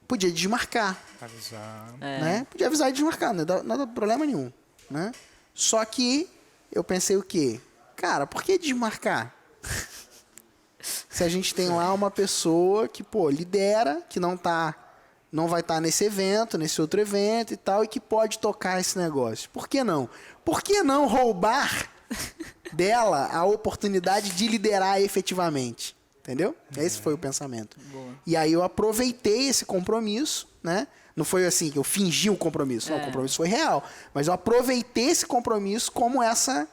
Podia desmarcar, Avisar. né? Podia avisar e desmarcar, não dá problema nenhum, né? Só que eu pensei o quê? Cara, por que desmarcar? Se a gente tem lá uma pessoa que, pô, lidera, que não vai estar nesse evento, nesse outro evento e tal, e que pode tocar esse negócio. Por que não? Por que não roubar dela a oportunidade de liderar efetivamente? Entendeu? Esse foi o pensamento. Boa. E aí eu aproveitei esse compromisso, né? Não foi assim que eu fingi o compromisso. Não, o compromisso foi real. Mas eu aproveitei esse compromisso como essa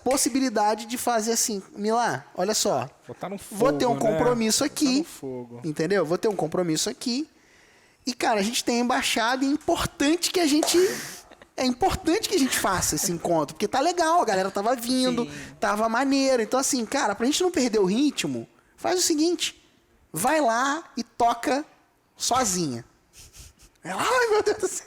possibilidade de fazer assim, Milá, olha só, Botar no fogo, vou ter um compromisso Botar aqui, no fogo. entendeu? Vou ter um compromisso aqui. E, cara, a gente tem a embaixada e é importante que a gente faça esse encontro, porque tá legal, a galera tava vindo, Sim. tava maneiro. Então, assim, cara, pra gente não perder o ritmo, faz o seguinte, vai lá e toca sozinha. Ela, ai, meu Deus do céu.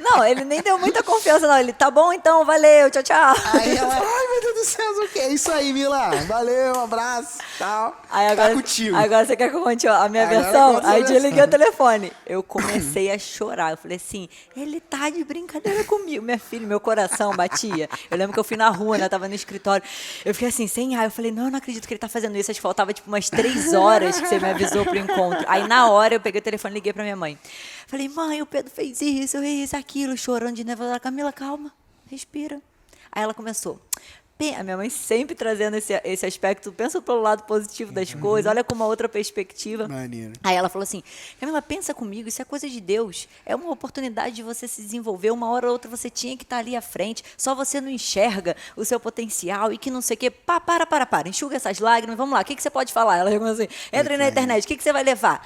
Não, ele nem deu muita confiança, não. Ele, tá bom então, valeu, tchau, tchau. Aí ela, ai, meu Deus do céu, o que é isso aí, Mila? Valeu, um abraço, tal. Aí agora, tá contigo. agora você quer que eu conte a minha Agora versão? conta a Aí versão. desliguei o telefone. Eu comecei a chorar. Eu falei assim, ele tá de brincadeira comigo. Minha filha, meu coração batia. Eu lembro que eu fui na rua, né? Tava no escritório. Eu fiquei assim, sem ar. Eu falei, não acredito que ele tá fazendo isso. Acho que faltava tipo umas 3 horas que você me avisou pro encontro. Aí na hora eu peguei o telefone e liguei pra minha mãe. Falei, mãe, o Pedro fez isso, aquilo, chorando de nervosa. Camila, calma, respira. Aí ela começou. A minha mãe sempre trazendo esse aspecto, pensa pelo lado positivo das coisas, olha com uma outra perspectiva. Maneiro. Aí ela falou assim, Camila, pensa comigo, isso é coisa de Deus, é uma oportunidade de você se desenvolver, uma hora ou outra você tinha que estar ali à frente, só você não enxerga o seu potencial e que não sei o quê. Para, enxuga essas lágrimas, vamos lá, o que você pode falar? Ela falou assim, entra aí na internet, o que você vai levar?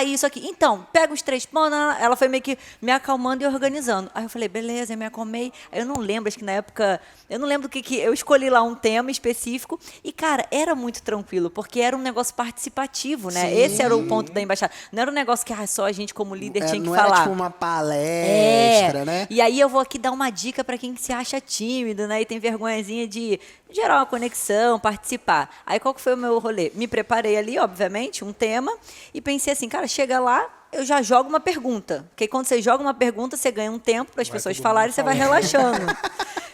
Isso aqui. Então, pega os 3 pontos, ela foi meio que me acalmando e organizando. Aí eu falei, beleza, eu me acalmei. Aí eu não lembro, acho que na época, eu não lembro o que eu escolhi lá um tema específico e, cara, era muito tranquilo, porque era um negócio participativo, né? Sim. Esse era o ponto da embaixada. Não era um negócio que só a gente como líder tinha que não falar. era tipo uma palestra, né? E aí eu vou aqui dar uma dica para quem se acha tímido, né? E tem vergonhazinha de gerar uma conexão, participar. Aí qual que foi o meu rolê? Me preparei ali, obviamente, um tema e pensei assim, cara, chega lá, eu já jogo uma pergunta. Porque quando você joga uma pergunta, você ganha um tempo para as pessoas falarem e você vai relaxando.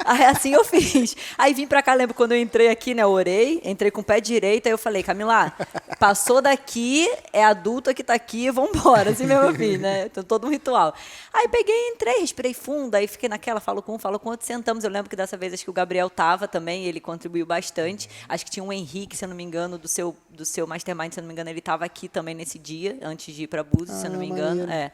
Aí assim eu fiz. Aí vim pra cá, lembro quando eu entrei aqui, né? Eu orei, entrei com o pé direito, aí eu falei, Camila, passou daqui, é adulta que tá aqui, vambora. Assim mesmo eu fiz, né? Então, todo um ritual. Aí peguei, entrei, respirei fundo, aí fiquei naquela, falo com um, outro, sentamos. Eu lembro que dessa vez acho que o Gabriel tava também, ele contribuiu bastante. Acho que tinha um Henrique, se eu não me engano, do seu mastermind, se eu não me engano, ele tava aqui também nesse dia, antes de ir pra Búzios, se eu não me engano. maneiro.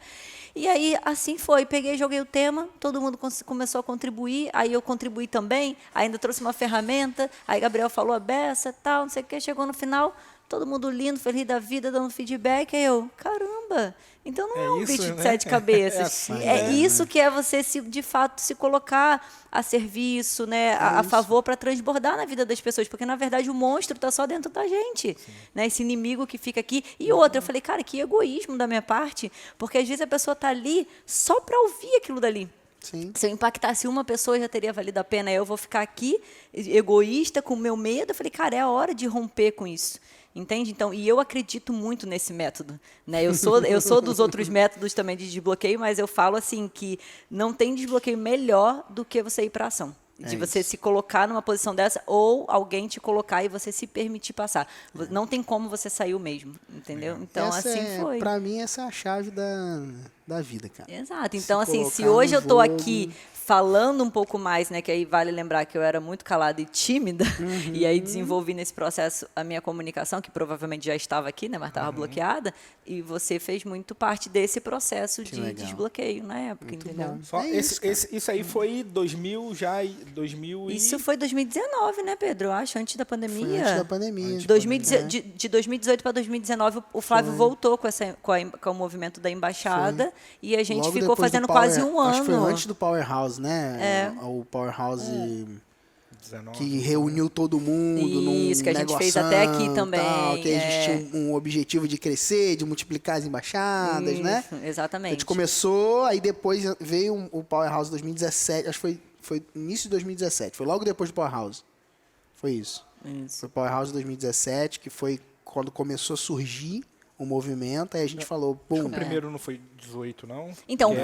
E aí, assim foi. Peguei, joguei o tema, todo mundo começou a contribuir, aí eu contribuí também, ainda trouxe uma ferramenta, aí Gabriel falou a beça, tal, não sei o que, chegou no final, todo mundo lindo, feliz da vida, dando feedback, aí eu, caramba, então não é um isso, bicho de né? 7 cabeças. É assim, É isso que é você, de fato, se colocar a serviço, né, a favor para transbordar na vida das pessoas, porque, na verdade, o monstro está só dentro da gente, né, esse inimigo que fica aqui. E outra, eu falei, cara, que egoísmo da minha parte, porque, às vezes, a pessoa está ali só para ouvir aquilo dali. Sim. Se eu impactasse uma pessoa, já teria valido a pena. Eu vou ficar aqui, egoísta, com o meu medo. Eu falei, cara, é a hora de romper com isso. Entende? Então, e eu acredito muito nesse método, né? Eu sou dos outros métodos também de desbloqueio, mas eu falo assim que não tem desbloqueio melhor do que você ir para ação. De você se colocar numa posição dessa ou alguém te colocar e você se permitir passar. Não tem como você sair o mesmo, entendeu? Então, assim foi. Pra mim, essa é a chave da vida, cara. Exato. Então, Se assim, se colocar hoje no eu estou jogo. aqui falando um pouco mais, né, que aí vale lembrar que eu era muito calada e tímida, e aí desenvolvi nesse processo a minha comunicação, que provavelmente já estava aqui, né, mas estava bloqueada, e você fez muito parte desse processo de legal. desbloqueio na época, Muito entendeu? bom. Só É isso, isso aí foi 2000 já, 2000 e... Isso foi 2019, né, Pedro? Eu acho, antes da pandemia. Foi antes da pandemia. De 2018 para 2019, o Flávio voltou com o movimento da embaixada e a gente Logo ficou depois do fazendo quase um ano. Acho que foi antes do Powerhouse, né? O Powerhouse 19. Que reuniu todo mundo Isso, num que a gente fez até aqui também, tal, que a gente tinha um objetivo de crescer, de multiplicar as embaixadas, né? Isso, A exatamente. gente começou, aí depois veio o Powerhouse 2017, acho que foi início de 2017, foi logo depois do Powerhouse. Foi isso. Foi o Powerhouse 2017, que foi quando começou a surgir o movimento, aí a gente falou, Acho que pum, o primeiro não foi 18, não? Então, Que o é-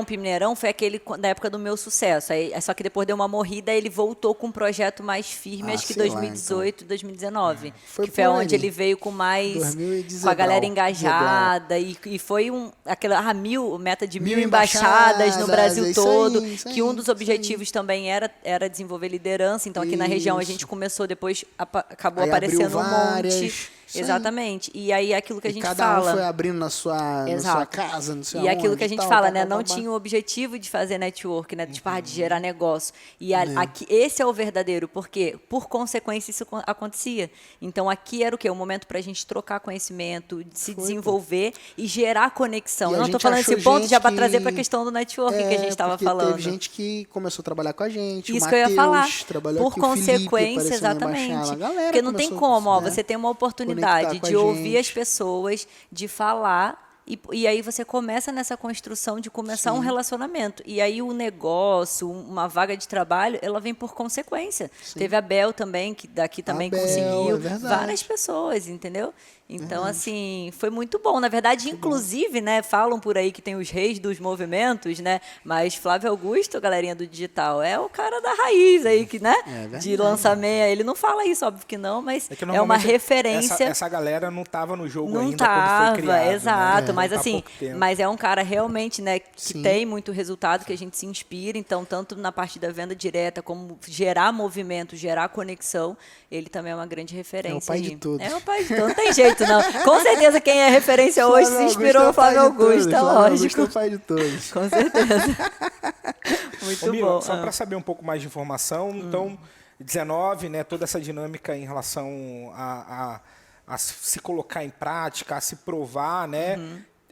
Primeirão foi aquele da época do meu sucesso. Aí, só que depois deu uma morrida, ele voltou com um projeto mais firme, acho que sei lá, 2018, 2019. Foi Que foi por onde ali. ele veio com mais. 2019, Com a galera Zebral. engajada. E foi aquela meta de 1000 1000 embaixadas no Brasil é isso aí, todo. isso Que um aí, dos isso aí. objetivos também era desenvolver liderança. Então, aqui na região, a Isso. gente começou, depois acabou Aí abriu aparecendo um várias, monte. isso aí. Exatamente. E aí, aquilo que a e gente cada fala. um foi abrindo na sua Exato. casa, não sei E aquilo aonde que a gente tal, fala, pá, né? pá, Não pá, pá. tinha o objetivo de fazer network, né? Tipo, de gerar negócio. E É. aqui, esse é o verdadeiro, porque por consequência isso acontecia. Então aqui era o quê? O momento pra gente trocar conhecimento, de se desenvolver e gerar conexão. E a Eu não tô gente falando achou esse ponto gente já pra que- trazer pra questão do network que a gente estava porque falando. Teve gente que começou a trabalhar com a gente, Isso o que eu ia falar. Mateus trabalhou Por aqui, o Felipe consequência, apareceu na exatamente. embaixada, a galera Porque não tem começou, como, ó, né, você tem uma conectar oportunidade com a de ouvir as gente. pessoas, de falar. E aí você começa nessa construção de começar um relacionamento. E aí o negócio, uma vaga de trabalho, ela vem por consequência. Teve a Bel também, que daqui também Bel, conseguiu. é verdade. Várias pessoas, entendeu? Então, assim, foi muito bom. Na verdade, inclusive, né, falam por aí que tem os reis dos movimentos, né? Mas Flávio Augusto, galerinha do digital, é o cara da raiz aí, que, né? verdade. De lançamento. Ele não fala isso, óbvio que não, mas É que é uma normalmente referência. Essa galera não estava no jogo Não ainda quando tava, foi criado. exato, né? mas Tá há assim, pouco tempo. mas é um cara realmente, né, que Sim. tem muito resultado, que a gente se inspira, então tanto na parte da venda direta, como gerar movimento, gerar conexão, ele também é uma grande referência. É o pai de aí. todos. É o pai de todos, não tem jeito não. Com certeza quem é referência hoje se inspirou no Flávio Augusto, é lógico. É o pai de todos. Com certeza. Muito Ô, Mila, bom. só para saber um pouco mais de informação, então, 19, né, toda essa dinâmica em relação a se colocar em prática, a se provar, né?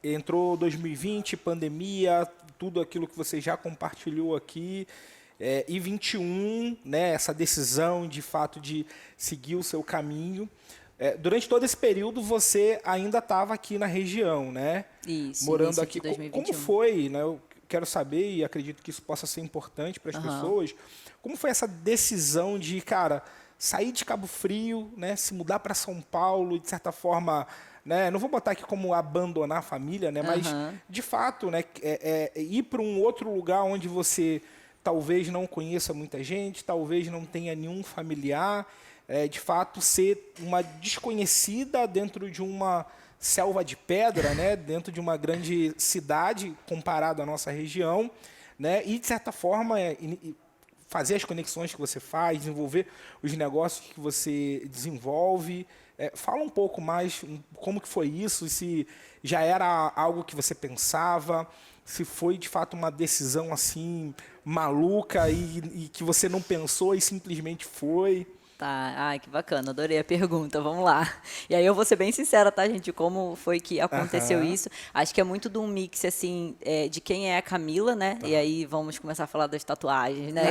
Entrou 2020, pandemia, tudo aquilo que você já compartilhou aqui. E 21, né, essa decisão de fato de seguir o seu caminho. Durante todo esse período você ainda estava aqui na região, né? Isso, morando início aqui. de 2021. Como foi, né? Eu quero saber e acredito que isso possa ser importante para as pessoas. Como foi essa decisão de, cara, sair de Cabo Frio, né, se mudar para São Paulo, de certa forma, né, não vou botar aqui como abandonar a família, né, mas de fato, né, ir para um outro lugar onde você talvez não conheça muita gente, talvez não tenha nenhum familiar, de fato ser uma desconhecida dentro de uma selva de pedra, né, dentro de uma grande cidade comparado à nossa região, né, e de certa forma fazer as conexões que você faz, desenvolver os negócios que você desenvolve. Fala um pouco mais como que foi isso, se já era algo que você pensava, se foi de fato uma decisão assim maluca e que você não pensou e simplesmente foi. Tá, ai, que bacana, adorei a pergunta, vamos lá. E aí eu vou ser bem sincera, tá, gente, como foi que aconteceu isso. Acho que é muito de um mix, assim, de quem é a Camila, né? E aí vamos começar a falar das tatuagens, né?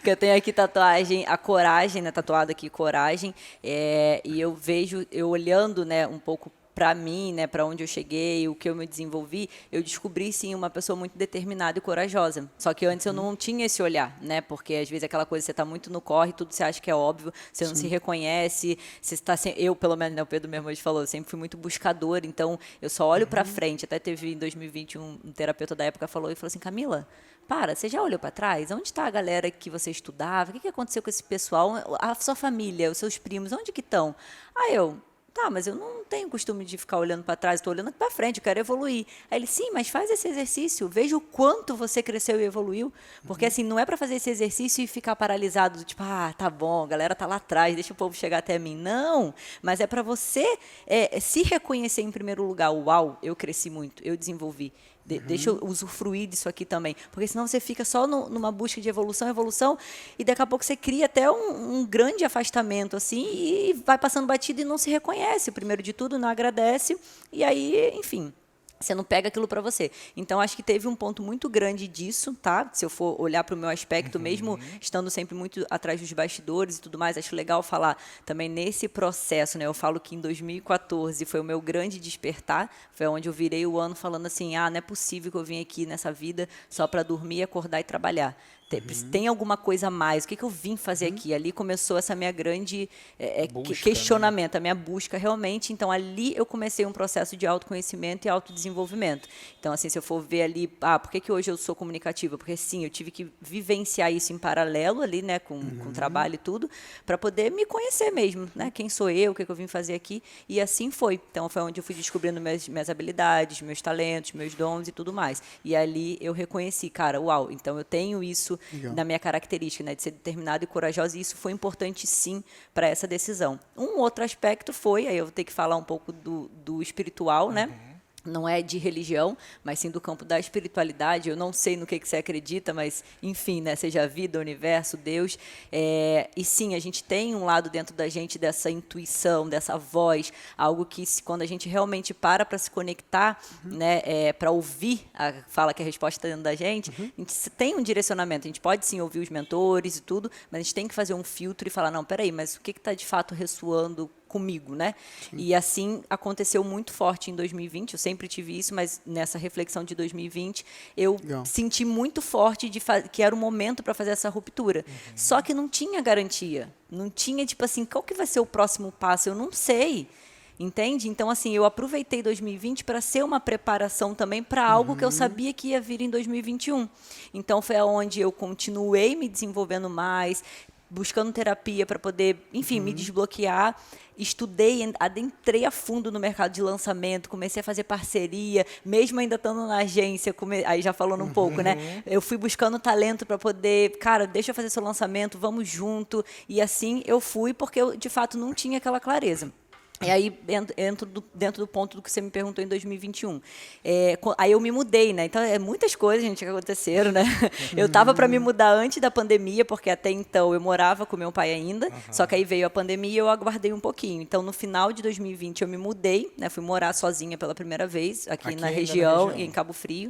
Que eu tenho aqui tatuagem, a Coragem, né? Tatuado aqui, Coragem. E eu vejo, eu olhando, né, um pouco para mim, né, para onde eu cheguei, o que eu me desenvolvi, eu descobri sim uma pessoa muito determinada e corajosa. Só que antes eu não tinha esse olhar, né? Porque às vezes aquela coisa você tá muito no corre, tudo você acha que é óbvio, você não se reconhece, você está eu pelo menos, né, o Pedro mesmo hoje falou, eu sempre fui muito buscador, então eu só olho para frente. Até teve em 2020 um terapeuta da época falou assim, Camila, você já olhou para trás? Onde está a galera que você estudava? O que aconteceu com esse pessoal? A sua família, os seus primos, onde que estão? Aí eu, mas eu não tenho costume de ficar olhando para trás, estou olhando aqui para frente, eu quero evoluir. Aí ele, sim, mas faz esse exercício, veja o quanto você cresceu e evoluiu, porque assim, não é para fazer esse exercício e ficar paralisado, tipo, tá bom, a galera tá lá atrás, deixa o povo chegar até mim. Não, mas é para você se reconhecer em primeiro lugar, uau, eu cresci muito, eu desenvolvi. Deixa eu usufruir disso aqui também. Porque senão você fica só numa busca de evolução, e daqui a pouco você cria até um grande afastamento, assim, e vai passando batido e não se reconhece. Primeiro de tudo, não agradece, e aí, enfim, você não pega aquilo para você. Então, acho que teve um ponto muito grande disso, tá? Se eu for olhar para o meu aspecto, mesmo estando sempre muito atrás dos bastidores e tudo mais, acho legal falar também nesse processo, né? Eu falo que em 2014 foi o meu grande despertar, foi onde eu virei o ano falando assim, não é possível que eu vim aqui nessa vida só para dormir, acordar e trabalhar. Tem alguma coisa a mais? O que eu vim fazer aqui? Ali começou essa minha grande questionamento, a minha busca realmente. Então, ali eu comecei um processo de autoconhecimento e autodesenvolvimento. Então, assim, se eu for ver ali, por que hoje eu sou comunicativa? Porque, sim, eu tive que vivenciar isso em paralelo ali, né, com o trabalho e tudo, para poder me conhecer mesmo, né? Quem sou eu, o que eu vim fazer aqui? E assim foi. Então, foi onde eu fui descobrindo minhas habilidades, meus talentos, meus dons e tudo mais. E ali eu reconheci, cara, uau, então eu tenho isso da minha característica, né, de ser determinada e corajosa, e isso foi importante, sim, para essa decisão. Um outro aspecto foi, aí eu vou ter que falar um pouco do espiritual, né? Não é de religião, mas sim do campo da espiritualidade. Eu não sei no que você acredita, mas, enfim, né, seja a vida, o universo, Deus. E sim, a gente tem um lado dentro da gente dessa intuição, dessa voz, algo que, quando a gente realmente para se conectar, né, para ouvir, fala que a resposta está dentro da gente, a gente tem um direcionamento. A gente pode, sim, ouvir os mentores e tudo, mas a gente tem que fazer um filtro e falar, não, peraí, mas o que está de fato ressoando comigo, né? Sim. E assim aconteceu muito forte em 2020, eu sempre tive isso, mas nessa reflexão de 2020 eu senti muito forte que era o momento para fazer essa ruptura. Só que não tinha garantia, não tinha tipo assim, qual que vai ser o próximo passo? Eu não sei. Entende? Então, assim, eu aproveitei 2020 para ser uma preparação também para algo que eu sabia que ia vir em 2021. Então, foi onde eu continuei me desenvolvendo mais, buscando terapia para poder, enfim, me desbloquear. Estudei, adentrei a fundo no mercado de lançamento, comecei a fazer parceria, mesmo ainda estando na agência, aí já falando um pouco, né? Eu fui buscando talento para poder, cara, deixa eu fazer seu lançamento, vamos junto. E assim eu fui, porque eu, de fato, não tinha aquela clareza. E aí, entro dentro do ponto do que você me perguntou em 2021. Aí eu me mudei, né? Então, muitas coisas, gente, que aconteceram, né? Eu estava para me mudar antes da pandemia, porque até então eu morava com meu pai ainda, só que aí veio a pandemia e eu aguardei um pouquinho. Então, no final de 2020, eu me mudei, né? Fui morar sozinha pela primeira vez, aqui na região, em Cabo Frio.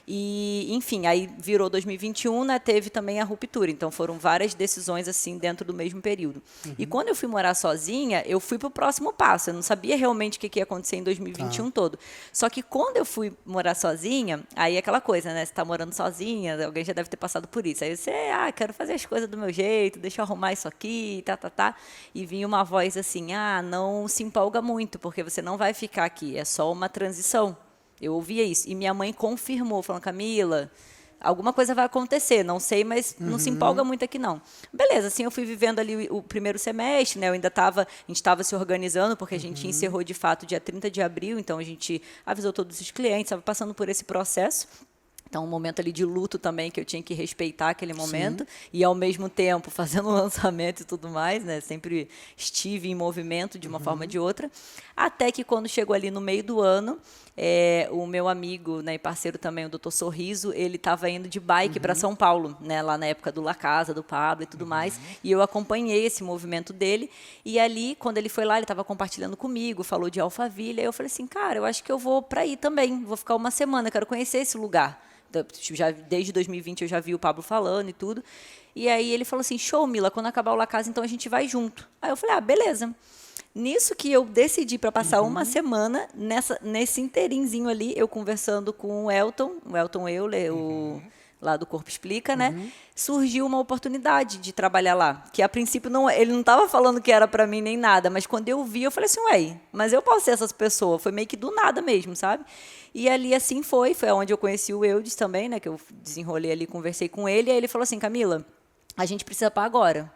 E, enfim, aí virou 2021, né, teve também a ruptura. Então, foram várias decisões, assim, dentro do mesmo período. E quando eu fui morar sozinha, eu fui para o próximo passo. Eu não sabia realmente o que ia acontecer em 2021 todo. Só que quando eu fui morar sozinha, aí é aquela coisa, né? Você está morando sozinha, alguém já deve ter passado por isso. Aí você, quero fazer as coisas do meu jeito, deixa eu arrumar isso aqui, tá. E vinha uma voz assim, não se empolga muito, porque você não vai ficar aqui, é só uma transição. Eu ouvia isso. E minha mãe confirmou, falando, Camila, alguma coisa vai acontecer, não sei, mas não se empolga muito aqui, não. Beleza, assim, eu fui vivendo ali o primeiro semestre, né? A gente estava se organizando, porque a gente encerrou, de fato, dia 30 de abril, então a gente avisou todos os clientes, estava passando por esse processo. Então, um momento ali de luto também, que eu tinha que respeitar aquele momento. Sim. E, ao mesmo tempo, fazendo o lançamento e tudo mais, né? Sempre estive em movimento de uma forma ou de outra. Até que, quando chegou ali no meio do ano, o meu amigo, né, e parceiro também, o Dr. Sorriso, ele estava indo de bike para São Paulo, né? Lá na época do La Casa, do Pablo e tudo mais. E eu acompanhei esse movimento dele. E ali, quando ele foi lá, ele estava compartilhando comigo, falou de Alphaville. Aí eu falei assim, cara, eu acho que eu vou para aí também. Vou ficar uma semana, quero conhecer esse lugar. Desde 2020 eu já vi o Pablo falando e tudo. E aí ele falou assim, show, Mila, quando acabar o La Casa, então a gente vai junto. Aí eu falei, beleza. Nisso que eu decidi para passar uma semana, nesse inteirinzinho ali, eu conversando com o Elton Euler, lá do Corpo Explica, né? Surgiu uma oportunidade de trabalhar lá, que a princípio ele não estava falando que era para mim nem nada, mas quando eu vi, eu falei assim, mas eu posso ser essas pessoas, foi meio que do nada mesmo, sabe? E ali assim foi onde eu conheci o Eudes também, né? Que eu desenrolei ali, conversei com ele, e aí ele falou assim, Camila, a gente precisa para agora.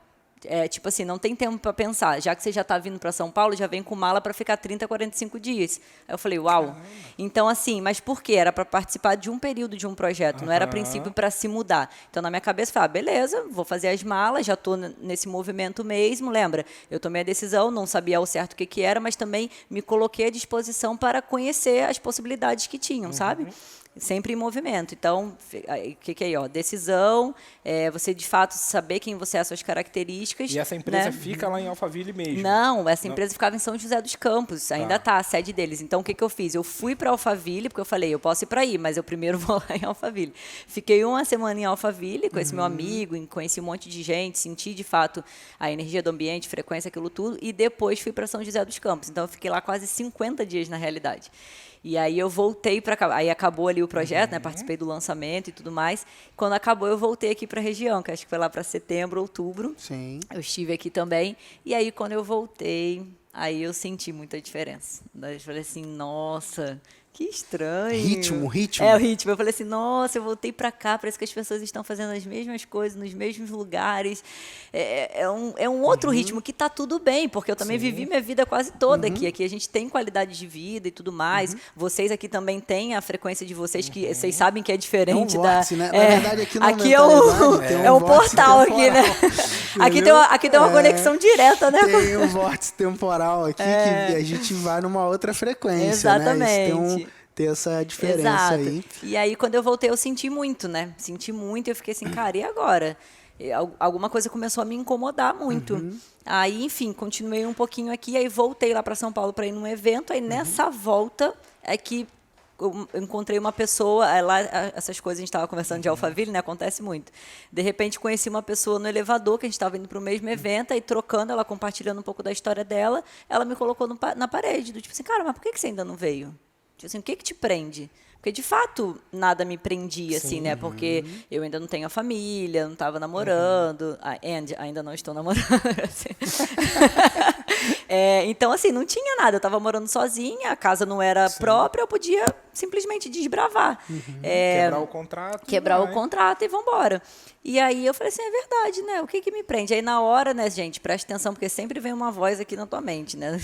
Tipo assim, não tem tempo para pensar. Já que você já está vindo para São Paulo, já vem com mala para ficar 30, 45 dias. Aí eu falei, uau. Caramba. Então, assim, mas por quê? Era para participar de um período de um projeto, não era a princípio para se mudar. Então, na minha cabeça, eu falei, beleza, vou fazer as malas, já estou nesse movimento mesmo. Lembra? Eu tomei a decisão, não sabia ao certo o que era, mas também me coloquei à disposição para conhecer as possibilidades que tinham, sabe? sempre em movimento. Então, o que é aí? Ó, decisão, você de fato saber quem você é, as suas características. E essa empresa né? fica lá em Alphaville mesmo? Não, essa empresa ficava em São José dos Campos, ainda tá a sede deles. Então, o que eu fiz? Eu fui para Alphaville, porque eu falei, eu posso ir para aí, mas eu primeiro vou lá em Alphaville. Fiquei uma semana em Alphaville com esse meu amigo, conheci um monte de gente, senti de fato a energia do ambiente, frequência, aquilo tudo, e depois fui para São José dos Campos. Então, eu fiquei lá quase 50 dias na realidade. E aí eu voltei para cá, aí acabou ali o projeto, né? Participei do lançamento e tudo mais. Quando acabou, eu voltei aqui para a região, que acho que foi lá para setembro, outubro. Sim. Eu estive aqui também. E aí, quando eu voltei, aí eu senti muita diferença. Daí eu falei assim, nossa, que estranho. Ritmo. É, o ritmo. Eu falei assim, nossa, eu voltei para cá, parece que as pessoas estão fazendo as mesmas coisas, nos mesmos lugares. É um outro ritmo que tá tudo bem, porque eu também vivi minha vida quase toda aqui. Aqui a gente tem qualidade de vida e tudo mais. Vocês aqui também têm a frequência de vocês, que vocês sabem que é diferente é um vórtice, né? Na verdade, aqui na aqui é um portal aqui, né? Aqui tem uma conexão direta, né? Tem um vórtice temporal aqui que a gente vai numa outra frequência, exatamente. Né? Tem essa diferença. Exato. Aí. E aí, quando eu voltei, eu senti muito, né? Senti muito e eu fiquei assim, cara, e agora? Alguma coisa começou a me incomodar muito. Aí, enfim, continuei um pouquinho aqui, aí voltei lá para São Paulo para ir num evento, aí nessa volta é que eu encontrei uma pessoa, lá essas coisas a gente estava conversando de Alphaville, né? Acontece muito. De repente conheci uma pessoa no elevador, que a gente estava indo para o mesmo evento, aí trocando, ela compartilhando um pouco da história dela, ela me colocou na parede, do tipo assim, cara, mas por que você ainda não veio? Tipo assim, o que te prende? Porque, de fato, nada me prendia, assim, né? Porque eu ainda não tenho a família, não estava namorando, ainda não estou namorando. Assim. Então, assim, não tinha nada. Eu estava morando sozinha, a casa não era própria, eu podia simplesmente desbravar. Quebrar o contrato. Quebrar o contrato e vambora. E aí eu falei assim, é verdade, né? O que me prende? Aí na hora, né, gente, presta atenção, porque sempre vem uma voz aqui na tua mente, né?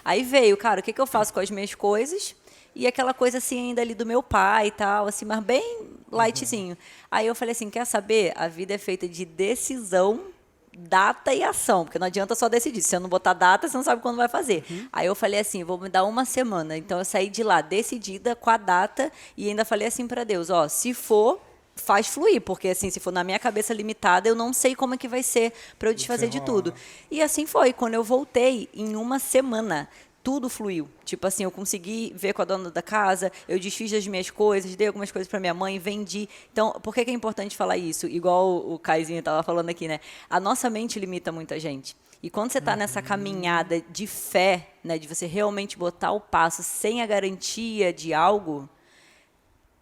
Aí veio, cara, o que eu faço com as minhas coisas? E aquela coisa assim ainda ali do meu pai e tal, assim, mas bem lightzinho. Aí eu falei assim, quer saber? A vida é feita de decisão, data e ação, porque não adianta só decidir. Se eu não botar data, você não sabe quando vai fazer. Aí eu falei assim, vou me dar uma semana. Então eu saí de lá decidida com a data e ainda falei assim para Deus, ó, se for, faz fluir, porque assim, se for na minha cabeça limitada, eu não sei como é que vai ser para eu desfazer de tudo. E assim foi, quando eu voltei, em uma semana, tudo fluiu. Tipo assim, eu consegui ver com a dona da casa, eu desfiz as minhas coisas, dei algumas coisas para minha mãe, vendi. Então, por que é importante falar isso? Igual o Caizinho estava falando aqui, né? A nossa mente limita muita gente. E quando você está nessa caminhada de fé, né, de você realmente botar o passo sem a garantia de algo,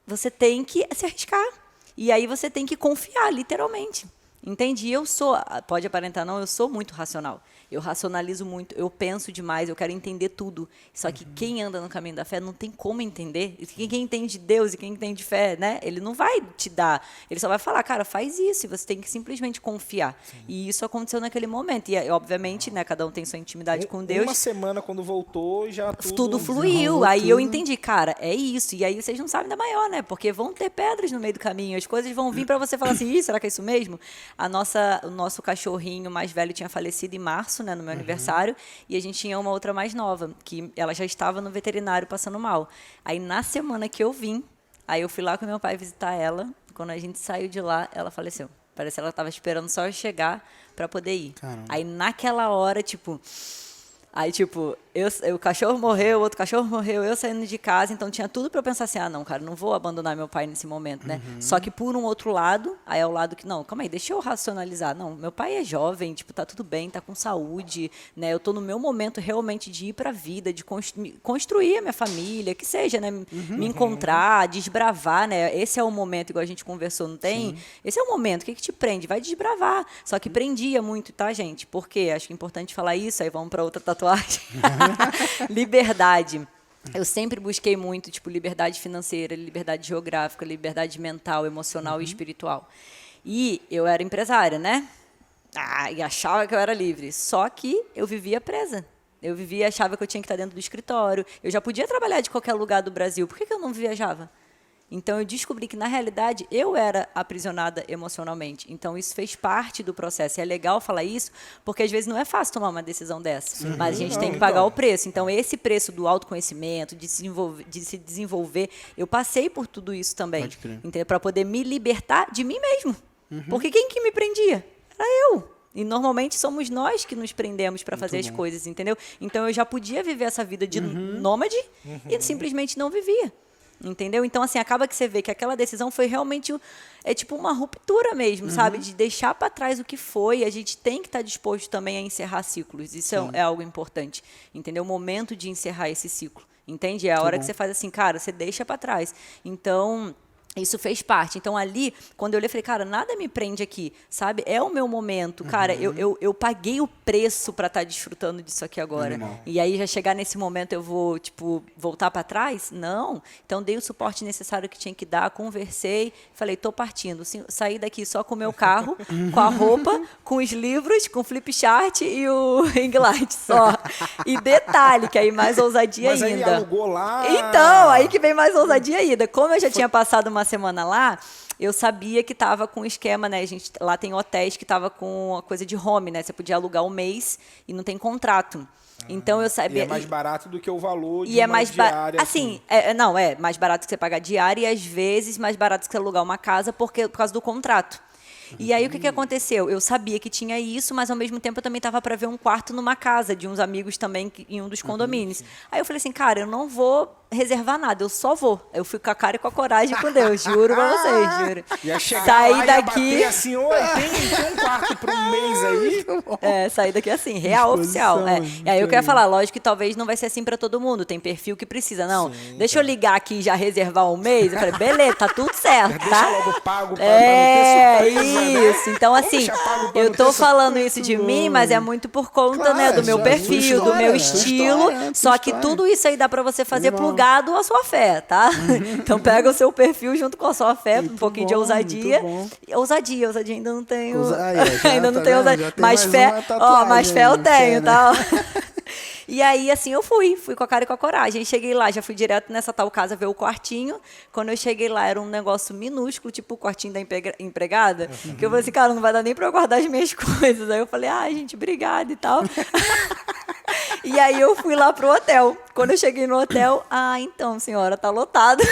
você tem que se arriscar. E aí você tem que confiar, literalmente. Entendi? Pode aparentar não, eu sou muito racional. Eu racionalizo muito, eu penso demais, eu quero entender tudo. Só que quem anda no caminho da fé não tem como entender. Quem entende Deus e quem entende fé, né? Ele não vai te dar. Ele só vai falar, cara, faz isso. E você tem que simplesmente confiar. Sim. E isso aconteceu naquele momento. E, obviamente, né, cada um tem sua intimidade com Deus. Uma semana, quando voltou, já tudo fluiu. Aí eu entendi, cara, é isso. E aí vocês não sabem da maior, né? Porque vão ter pedras no meio do caminho. As coisas vão vir para você falar assim, será que é isso mesmo? O nosso cachorrinho mais velho tinha falecido em março, né, no meu aniversário, e a gente tinha uma outra mais nova, que ela já estava no veterinário passando mal. Aí, na semana que eu vim, aí eu fui lá com meu pai visitar ela. Quando a gente saiu de lá, ela faleceu. Parece que ela estava esperando só eu chegar para poder ir. Caramba. Aí, naquela hora, o cachorro morreu, o outro cachorro morreu, eu saindo de casa, então tinha tudo para eu pensar assim, não, cara, não vou abandonar meu pai nesse momento, né? Só que por um outro lado, aí é o lado que, não, calma aí, deixa eu racionalizar. Não, meu pai é jovem, tá tudo bem, tá com saúde, né? Eu tô no meu momento realmente de ir pra vida, de construir a minha família, que seja, né? Me encontrar, desbravar, né? Esse é o momento, igual a gente conversou, não tem? Sim. Esse é o momento, o que te prende? Vai desbravar. Só que prendia muito, tá, gente? Porque acho que é importante falar isso, aí vamos pra outra tatuagem. Liberdade. Eu sempre busquei muito, liberdade financeira, liberdade geográfica, liberdade mental, emocional e espiritual. E eu era empresária, né? E achava que eu era livre. Só que eu vivia presa. Achava que eu tinha que estar dentro do escritório. Eu já podia trabalhar de qualquer lugar do Brasil. Por que eu não viajava? Então, eu descobri que, na realidade, eu era aprisionada emocionalmente. Então, isso fez parte do processo. E é legal falar isso, porque, às vezes, não é fácil tomar uma decisão dessa. Mas a gente tem que pagar o preço. Então, esse preço do autoconhecimento, de se desenvolver, eu passei por tudo isso também. Para poder me libertar de mim mesmo. Porque quem que me prendia? Era eu. E normalmente somos nós que nos prendemos para fazer as coisas, entendeu? Então eu já podia viver essa vida de nômade e simplesmente não vivia. Entendeu? Então, assim, acaba que você vê que aquela decisão foi realmente tipo uma ruptura mesmo, sabe? De deixar para trás o que foi. A gente tem que estar disposto também a encerrar ciclos. Isso é algo importante, entendeu? O momento de encerrar esse ciclo, entende? É a hora que você faz assim, cara, você deixa para trás. Então, isso fez parte. Então, ali, quando eu olhei, eu falei, cara, nada me prende aqui, sabe? É o meu momento. Cara, eu paguei o preço para estar desfrutando disso aqui agora. E aí, já chegar nesse momento, eu vou, tipo, voltar para trás? Não. Então, dei o suporte necessário que tinha que dar, conversei, falei, tô partindo. Saí daqui só com o meu carro, com a roupa, com os livros, com o flip chart e o ring light só. E detalhe, que aí mais ousadia ainda. Mas aí alugou lá... Então, aí que vem mais ousadia ainda. Como eu já tinha passado uma semana lá, eu sabia que estava com esquema, né? A gente, lá tem hotéis que estava com a coisa de home, né? Você podia alugar um mês e não tem contrato. Então eu sabia. E é mais barato do que o valor de e é uma mais diária. Assim, não, é mais barato que você pagar diária e às vezes mais barato que você alugar uma casa por causa do contrato. E aí, o que aconteceu? Eu sabia que tinha isso, mas, ao mesmo tempo, eu também estava para ver um quarto numa casa de uns amigos também, em um dos condomínios. Aí eu falei assim, cara, eu não vou reservar nada, eu só vou. Eu fui com a cara e com a coragem com Deus, juro pra vocês, juro. Ia chegar saí lá, daqui... ia bater assim, oi, tem um quarto para um mês aí? Saí daqui assim, real, oficial. E aí eu quero falar, lógico que talvez não vai ser assim para todo mundo, tem perfil que precisa. Não, deixa eu ligar aqui e já reservar um mês. Eu falei, beleza, tá tudo certo, tá? Deixa logo pago pra não ter surpresa, isso. Né? Então, assim, eu tô falando isso de mim, mas é muito por conta, né, do meu perfil, do meu estilo. Só que tudo isso aí dá para você fazer plugado à sua fé, tá? Então pega o seu perfil junto com a sua fé, um pouquinho de ousadia. Ousadia ainda não tenho. Ainda não tenho ousadia. Mas fé, mais fé eu tenho, tá? E aí, assim, eu fui com a cara e com a coragem. Aí cheguei lá, já fui direto nessa tal casa ver o quartinho. Quando eu cheguei lá, era um negócio minúsculo, tipo o quartinho da empregada. Que eu falei assim, cara, não vai dar nem pra eu guardar as minhas coisas. Aí eu falei, gente, obrigada e tal. E aí eu fui lá pro hotel. Quando eu cheguei no hotel, então, senhora, tá lotado.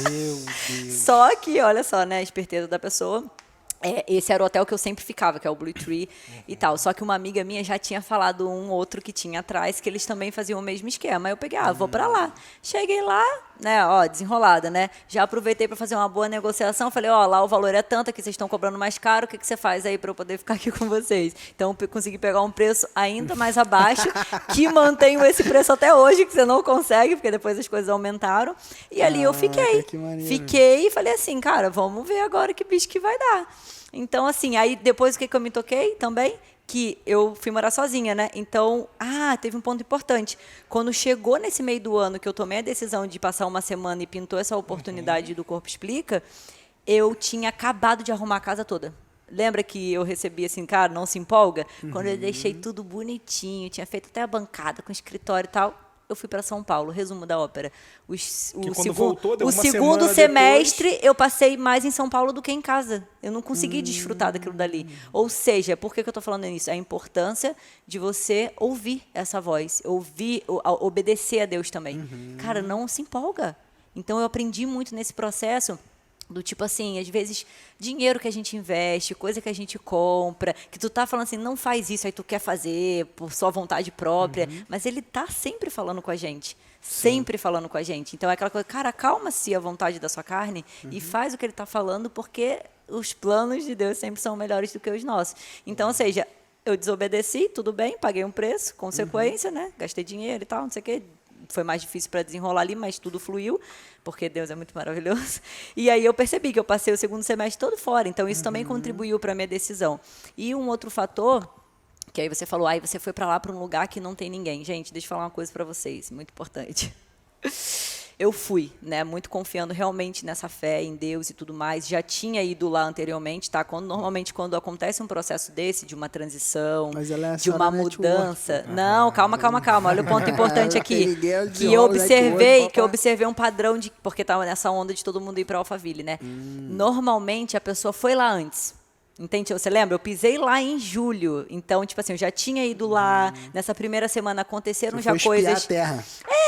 Meu Deus. Só que, olha só, né, a esperteza da pessoa. Esse era o hotel que eu sempre ficava, que é o Blue Tree e tal. Só que uma amiga minha já tinha falado um outro que tinha atrás, que eles também faziam o mesmo esquema. Aí eu peguei, vou pra lá. Cheguei lá, né, desenrolada, né? Já aproveitei para fazer uma boa negociação. Falei, lá o valor é tanto, aqui vocês estão cobrando mais caro, o que você faz aí para eu poder ficar aqui com vocês? Então, eu consegui pegar um preço ainda mais abaixo, que mantenho esse preço até hoje, que você não consegue, porque depois as coisas aumentaram. E ali eu fiquei. Fiquei e falei assim, cara, vamos ver agora que bicho que vai dar. Então, assim, aí depois o que eu me toquei também? Que eu fui morar sozinha, né? Então, teve um ponto importante. Quando chegou nesse meio do ano que eu tomei a decisão de passar uma semana e pintou essa oportunidade do Corpo Explica, eu tinha acabado de arrumar a casa toda. Lembra que eu recebi assim, cara, não se empolga? Quando eu deixei tudo bonitinho, tinha feito até a bancada com escritório e tal, eu fui para São Paulo, resumo da ópera. O segundo semestre depois... eu passei mais em São Paulo do que em casa. Eu não consegui desfrutar daquilo dali. Ou seja, por que eu estou falando nisso? A importância de você ouvir essa voz, obedecer a Deus também. Cara, não se empolga. Então eu aprendi muito nesse processo. Do tipo assim, às vezes, dinheiro que a gente investe, coisa que a gente compra, que tu tá falando assim, não faz isso, aí tu quer fazer por sua vontade própria, mas ele tá sempre falando com a gente, sempre falando com a gente. Então é aquela coisa, cara, acalma-se a vontade da sua carne e faz o que ele tá falando, porque os planos de Deus sempre são melhores do que os nossos. Então, ou seja, eu desobedeci, tudo bem, paguei um preço, consequência, né? Gastei dinheiro e tal, não sei o quê. Foi mais difícil para desenrolar ali, mas tudo fluiu, porque Deus é muito maravilhoso. E aí eu percebi que eu passei o segundo semestre todo fora, então isso também contribuiu para a minha decisão. E um outro fator, que aí você falou, você foi para lá para um lugar que não tem ninguém. Gente, deixa eu falar uma coisa para vocês, muito importante. eu fui, né, muito confiando realmente nessa fé em Deus e tudo mais. Já tinha ido lá anteriormente, tá? Normalmente quando acontece um processo desse, de uma transição, de uma mudança. Não, calma. Olha o ponto importante aqui. Que eu observei um padrão de, porque tava nessa onda de todo mundo ir para Alphaville, né? Normalmente a pessoa foi lá antes. Entende? Você lembra? Eu pisei lá em julho. Então, tipo assim, eu já tinha ido lá. Nessa primeira semana aconteceram já coisas. A terra.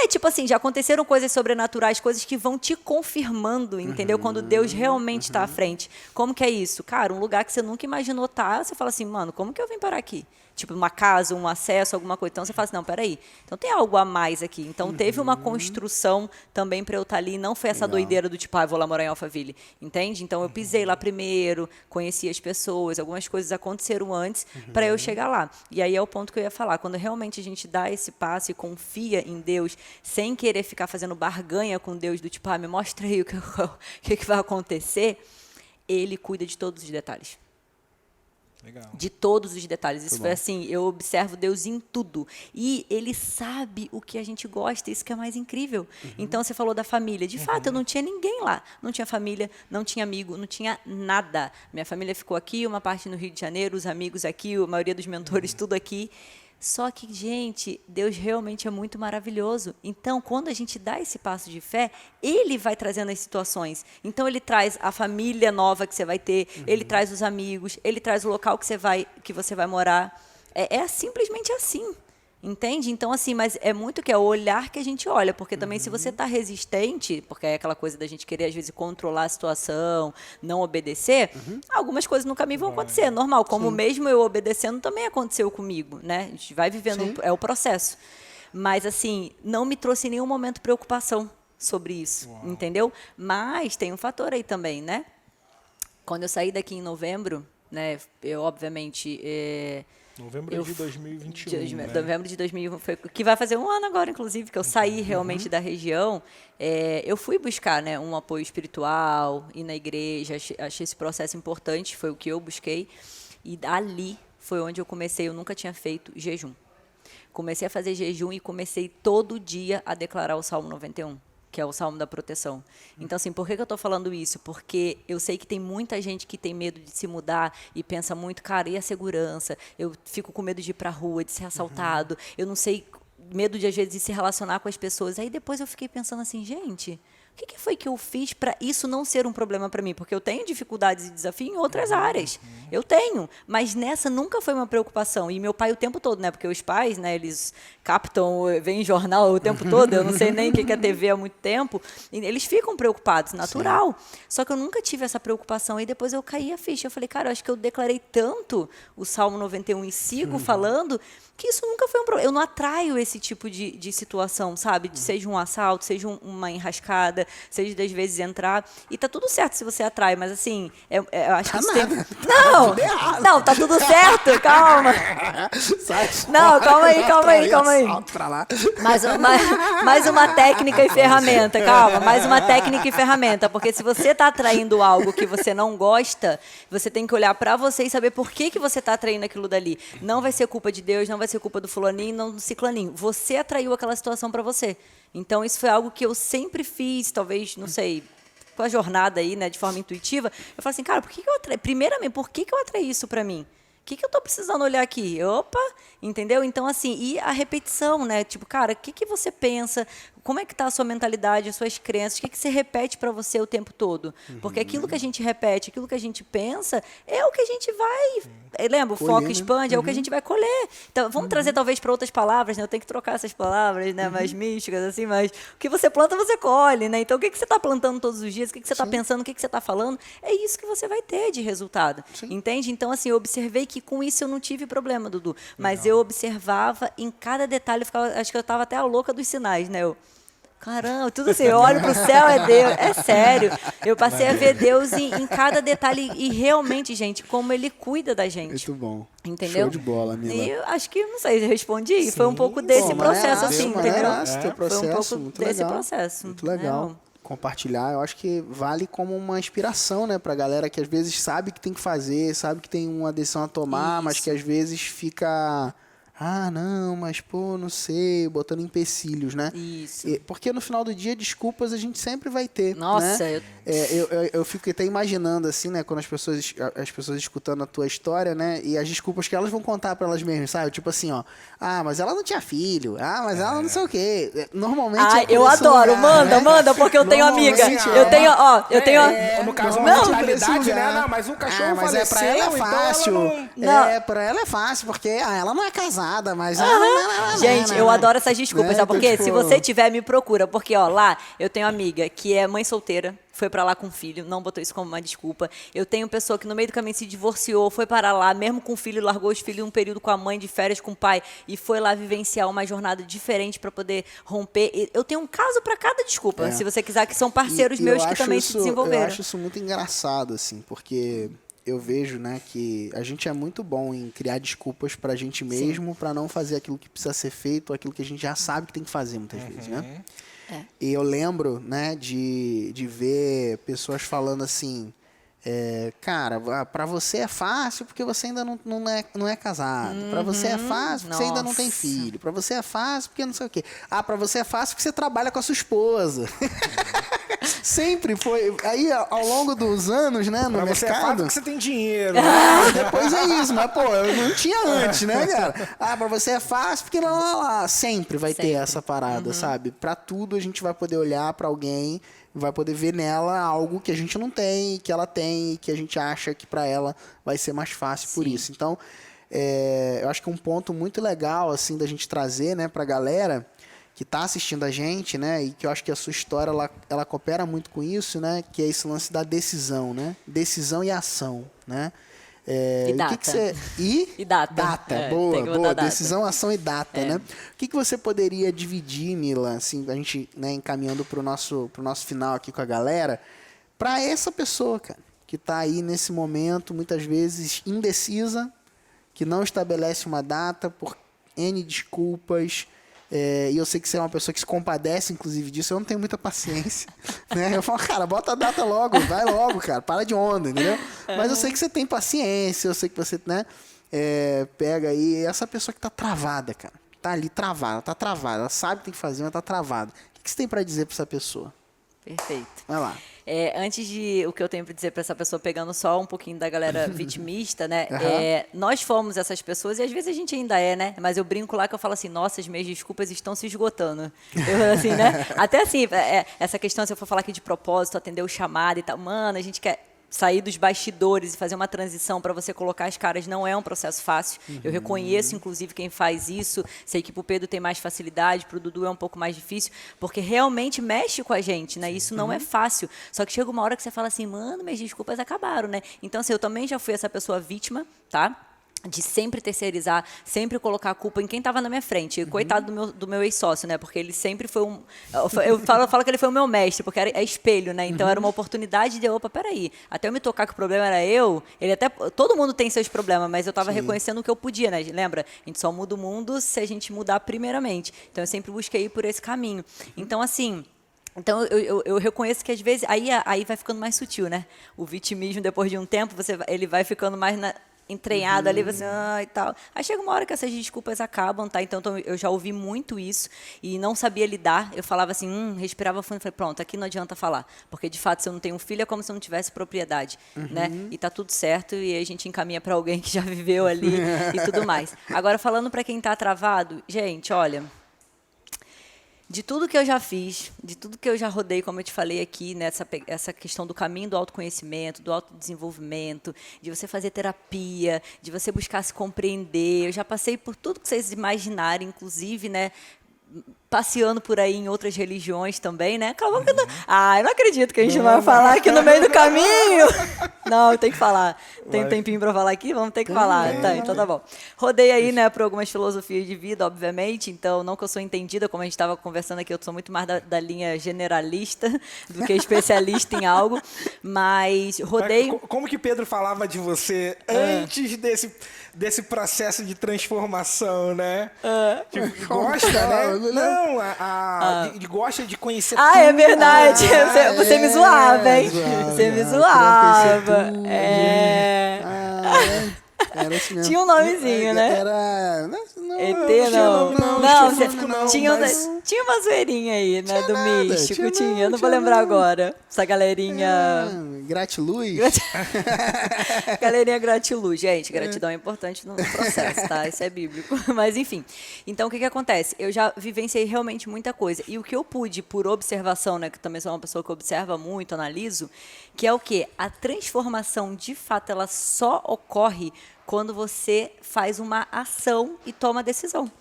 Tipo assim, já aconteceram coisas sobrenaturais, coisas que vão te confirmando, entendeu? Quando Deus realmente está à frente. Como que é isso? Cara, um lugar que você nunca imaginou estar, você fala assim, mano, como que eu vim parar aqui? Tipo, uma casa, um acesso, alguma coisa. Então, você fala assim, não, peraí. Então, tem algo a mais aqui. Então, teve uma construção também para eu estar ali. Não foi essa doideira do tipo, vou lá morar em Alphaville. Entende? Então, eu pisei lá primeiro, conheci as pessoas, algumas coisas aconteceram antes para eu chegar lá. E aí é o ponto que eu ia falar. Quando realmente a gente dá esse passo e confia em Deus, sem querer ficar fazendo barganha com Deus, do tipo, me mostra aí o que vai acontecer, Ele cuida de todos os detalhes. Legal. De todos os detalhes. Isso foi assim, eu observo Deus em tudo. E Ele sabe o que a gente gosta, isso que é mais incrível. Então, você falou da família. De fato, eu não tinha ninguém lá. Não tinha família, não tinha amigo, não tinha nada. Minha família ficou aqui, uma parte no Rio de Janeiro, os amigos aqui, a maioria dos mentores, tudo aqui. Só que, gente, Deus realmente é muito maravilhoso. Então, quando a gente dá esse passo de fé, Ele vai trazendo as situações. Então, Ele traz a família nova que você vai ter, Ele traz os amigos, Ele traz o local que você vai morar. É simplesmente assim. Entende? Então, assim, mas é muito que é o olhar que a gente olha, porque também se você está resistente, porque é aquela coisa da gente querer, às vezes, controlar a situação, não obedecer, algumas coisas no caminho vão acontecer, é normal. Como mesmo eu obedecendo, também aconteceu comigo, né? A gente vai vivendo, é o processo. Mas, assim, não me trouxe em nenhum momento preocupação sobre isso, entendeu? Mas tem um fator aí também, né? Quando eu saí daqui em novembro, né, eu, obviamente... Novembro de 2021, né? Novembro de 2021, que vai fazer um ano agora, inclusive, que eu saí realmente da região. Eu fui buscar, né, um apoio espiritual, ir na igreja, achei esse processo importante, foi o que eu busquei. E ali foi onde eu comecei, eu nunca tinha feito jejum. Comecei a fazer jejum e comecei todo dia a declarar o Salmo 91. Que é o Salmo da Proteção. Então, assim, por que eu estou falando isso? Porque eu sei que tem muita gente que tem medo de se mudar e pensa muito, cara, e a segurança? Eu fico com medo de ir para a rua, de ser assaltado. Eu não sei, medo de, às vezes, de se relacionar com as pessoas. Aí depois eu fiquei pensando assim, gente, o que foi que eu fiz para isso não ser um problema para mim? Porque eu tenho dificuldades e desafios em outras áreas. Eu tenho, mas nessa nunca foi uma preocupação. E meu pai o tempo todo, né? Porque os pais, né, eles captam, veem jornal o tempo todo, eu não sei nem o que é TV há muito tempo, e eles ficam preocupados, natural. Sim. Só que eu nunca tive essa preocupação. E depois eu caí a ficha. Eu falei, cara, eu acho que eu declarei tanto o Salmo 91 e sigo falando, que isso nunca foi um problema. Eu não atraio esse tipo de situação, sabe? Seja um assalto, seja uma enrascada, seja das vezes entrar. E tá tudo certo se você atrai, mas assim, eu acho que isso tem... Não, tá tudo certo, calma. Não, calma aí. Mais uma técnica e ferramenta, calma. Mais uma técnica e ferramenta, porque se você tá atraindo algo que você não gosta, você tem que olhar pra você e saber por que você tá atraindo aquilo dali. Não vai ser culpa de Deus, não vai ser culpa do fulaninho, não do ciclaninho. Você atraiu aquela situação para você. Então, isso foi algo que eu sempre fiz, talvez, não sei, com a jornada aí, né, de forma intuitiva. Eu falo assim, cara, por que eu atraí? Primeiramente, por que eu atraí isso para mim? O que eu estou precisando olhar aqui? Opa, entendeu? Então, assim, e a repetição, né? Tipo, cara, o que você pensa? Como é que está a sua mentalidade, as suas crenças? O que você repete para você o tempo todo? Porque aquilo que a gente repete, aquilo que a gente pensa, é o que a gente vai... Lembra? O foco expande, é o que a gente vai colher. Então, vamos trazer talvez para outras palavras, né? Eu tenho que trocar essas palavras, né? Mais místicas, assim, mas o que você planta, você colhe, né? Então, o que você está plantando todos os dias? O que você está pensando? O que você está falando? É isso que você vai ter de resultado. Sim. Entende? Então, assim, eu observei que com isso eu não tive problema, Dudu. Mas eu observava em cada detalhe, acho que eu estava até a louca dos sinais, né? Caramba, tudo assim, eu olho para o céu, é Deus, é sério. Eu passei a ver Deus em cada detalhe e realmente, gente, como Ele cuida da gente. Muito bom. Entendeu? Show de bola, Mila. E eu acho que, não sei, eu respondi. Sim, foi um pouco desse processo, assim, entendeu? Processo, foi um pouco muito desse legal, processo. Muito legal. Compartilhar, eu acho que vale como uma inspiração, né, pra galera que às vezes sabe que tem que fazer, sabe que tem uma decisão a tomar, mas que às vezes fica ah, não, mas pô, não sei, botando empecilhos, né? Isso. Porque no final do dia, desculpas a gente sempre vai ter, Nossa, né? Eu fico até imaginando, assim, né, quando as pessoas escutando a tua história, né, e as desculpas que elas vão contar pra elas mesmas, sabe? Tipo assim, ó, ah, mas ela não tinha filho, ah, mas ela não sei o quê. Normalmente é por eu esse adoro, lugar, né? manda, porque eu tenho amiga. Eu tenho, no caso, não, uma mentalidade, né? lugar. Não, mas o cachorro mas faleceu, pra ela é então fácil. ela Pra ela é fácil, porque ela não é casada, mas... Gente, eu adoro essas desculpas, Né? sabe por quê? Então, Se tipo- você tiver, me procura. Porque, ó, lá eu tenho amiga que é mãe solteira, foi pra lá com filho, não botou isso como uma desculpa. Eu tenho pessoa que no meio do caminho se divorciou, foi parar lá, mesmo com filho, largou os filhos um período com a mãe, de férias com o pai, e foi lá vivenciar uma jornada diferente pra poder romper. Eu tenho um caso pra cada desculpa, se você quiser, que são parceiros meus eu que acho também se desenvolveram. Eu acho isso muito engraçado, assim, porque eu vejo, né, que a gente é muito bom em criar desculpas pra gente mesmo, pra não fazer aquilo que precisa ser feito, aquilo que a gente já sabe que tem que fazer muitas vezes, né? E eu lembro, né, de ver pessoas falando assim, cara, pra você é fácil porque você ainda não é casado. Pra você é fácil porque você ainda não tem Nossa. filho. Pra você é fácil porque não sei o quê. Ah, pra você é fácil porque você trabalha com a sua esposa. Sempre foi. Aí, ao longo dos anos, né, no Pra você é fácil mercado... porque você tem dinheiro. Depois é isso, mas pô, eu não tinha antes, né, cara? Ah, pra você é fácil, porque lá, sempre vai ter essa parada, sabe? Pra tudo a gente vai poder olhar pra alguém, vai poder ver nela algo que a gente não tem, que ela tem, que a gente acha que pra ela vai ser mais fácil por isso. Então, eu acho que um ponto muito legal, assim, da gente trazer, né, pra galera que tá assistindo a gente, né, e que eu acho que a sua história, ela coopera muito com isso, né, que é esse lance da decisão, né, decisão e ação, né. E data. E data. Data, Tem que boa. botar data. Decisão, ação e data, né. O que você poderia dividir, Mila, assim, a gente, né, encaminhando pro nosso final aqui com a galera, pra essa pessoa, cara, que tá aí nesse momento, muitas vezes indecisa, que não estabelece uma data por N desculpas. E eu sei que você é uma pessoa que se compadece, inclusive, disso. Eu não tenho muita paciência, né? Eu falo, cara, bota a data logo, vai logo, cara, para de onda, entendeu? Mas eu sei que você tem paciência, eu sei que você, né, pega aí essa pessoa que tá travada, cara. Tá ali travada, tá travada. Ela sabe o que tem que fazer, mas tá travada. O que você tem pra dizer pra essa pessoa? Perfeito. Vai lá. Antes de o que eu tenho para dizer para essa pessoa, pegando só um pouquinho da galera vitimista, né? Uhum. Nós fomos essas pessoas, e às vezes a gente ainda é, né? Mas eu brinco lá que eu falo assim, nossa, as minhas desculpas estão se esgotando. Eu, assim, né? Até assim, essa questão, se eu for falar aqui de propósito, atender o chamado e tal, mano, a gente quer sair dos bastidores e fazer uma transição para você colocar as caras não é um processo fácil. Eu reconheço, inclusive, quem faz isso. Sei que para o Pedro tem mais facilidade, para o Dudu é um pouco mais difícil, porque realmente mexe com a gente, né? Isso não é fácil. Só que chega uma hora que você fala assim, mano, minhas desculpas acabaram, né? Então, assim, eu também já fui essa pessoa vítima, tá? De sempre terceirizar, sempre colocar a culpa em quem estava na minha frente. E coitado do meu ex-sócio, né? Porque ele sempre foi eu falo que ele foi o meu mestre, porque é espelho, né? Então era uma oportunidade de, opa, peraí, até eu me tocar que o problema era eu, todo mundo tem seus problemas, mas eu estava reconhecendo o que eu podia, né? Lembra? A gente só muda o mundo se a gente mudar primeiramente. Então eu sempre busquei ir por esse caminho. Então, assim... Então, eu reconheço que, às vezes, aí vai ficando mais sutil, né? O vitimismo, depois de um tempo, ele vai ficando mais entranhado ali, você, e tal. Aí chega uma hora que essas desculpas acabam, tá? Então, eu já ouvi muito isso e não sabia lidar. Eu falava assim, respirava fundo e falei, pronto, aqui não adianta falar. Porque, de fato, se eu não tenho um filho, é como se eu não tivesse propriedade, né? E tá tudo certo e a gente encaminha para alguém que já viveu ali e tudo mais. Agora, falando para quem tá travado, gente, olha... De tudo que eu já fiz, de tudo que eu já rodei, como eu te falei aqui, né, essa questão do caminho do autoconhecimento, do autodesenvolvimento, de você fazer terapia, de você buscar se compreender. Eu já passei por tudo que vocês imaginarem, inclusive, né, passeando por aí em outras religiões também, né? Calma que eu não acredito que a gente vai falar aqui no meio do caminho. Não, tem que falar. Tem um tempinho para falar aqui? Vamos ter que falar. Tá, então tá bom. Rodei aí, né, por algumas filosofias de vida, obviamente. Então, não que eu sou entendida, como a gente estava conversando aqui, eu sou muito mais da linha generalista do que especialista em algo. Mas rodei... Como que Pedro falava de você antes desse processo de transformação, né? Tipo, gosta, né? Não, gosta de conhecer tudo. É verdade. Você me zoava, hein? Você me zoava. Era esse mesmo. Tinha um nomezinho, né? Era... ET, não. Não, Tinha uma zoeirinha aí, né? Do nada, místico, tinha Eu não vou lembrar agora. Essa galerinha... Gratiluz. Galerinha gratiluz. Gente, gratidão é importante no processo, tá? Isso é bíblico. Mas, enfim. Então, o que acontece? Eu já vivenciei realmente muita coisa. E o que eu pude, por observação, né? Que também sou uma pessoa que observa muito, analiso, que é o quê? A transformação, de fato, ela só ocorre quando você faz uma ação e toma decisão.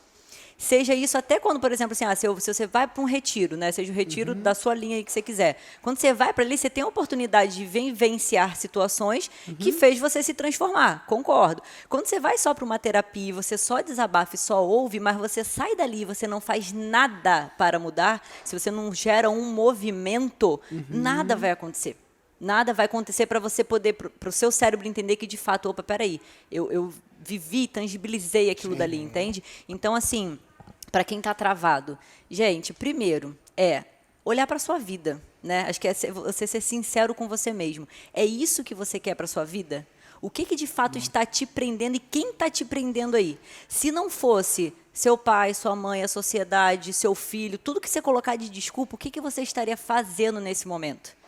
Seja isso até quando, por exemplo, assim, se você vai para um retiro, né? Seja o retiro da sua linha aí que você quiser. Quando você vai para ali, você tem a oportunidade de vivenciar situações que fez você se transformar. Concordo. Quando você vai só para uma terapia, você só desabafa e só ouve, mas você sai dali, você não faz nada para mudar, se você não gera um movimento, nada vai acontecer. Nada vai acontecer para você poder, para o seu cérebro entender que, de fato, opa, peraí, eu vivi, tangibilizei aquilo dali, entende? Então, assim, para quem está travado, gente, primeiro olhar para a sua vida, né? Acho que é você ser sincero com você mesmo. É isso que você quer para a sua vida? O que de fato está te prendendo e quem está te prendendo aí? Se não fosse seu pai, sua mãe, a sociedade, seu filho, tudo que você colocar de desculpa, o que você estaria fazendo nesse momento?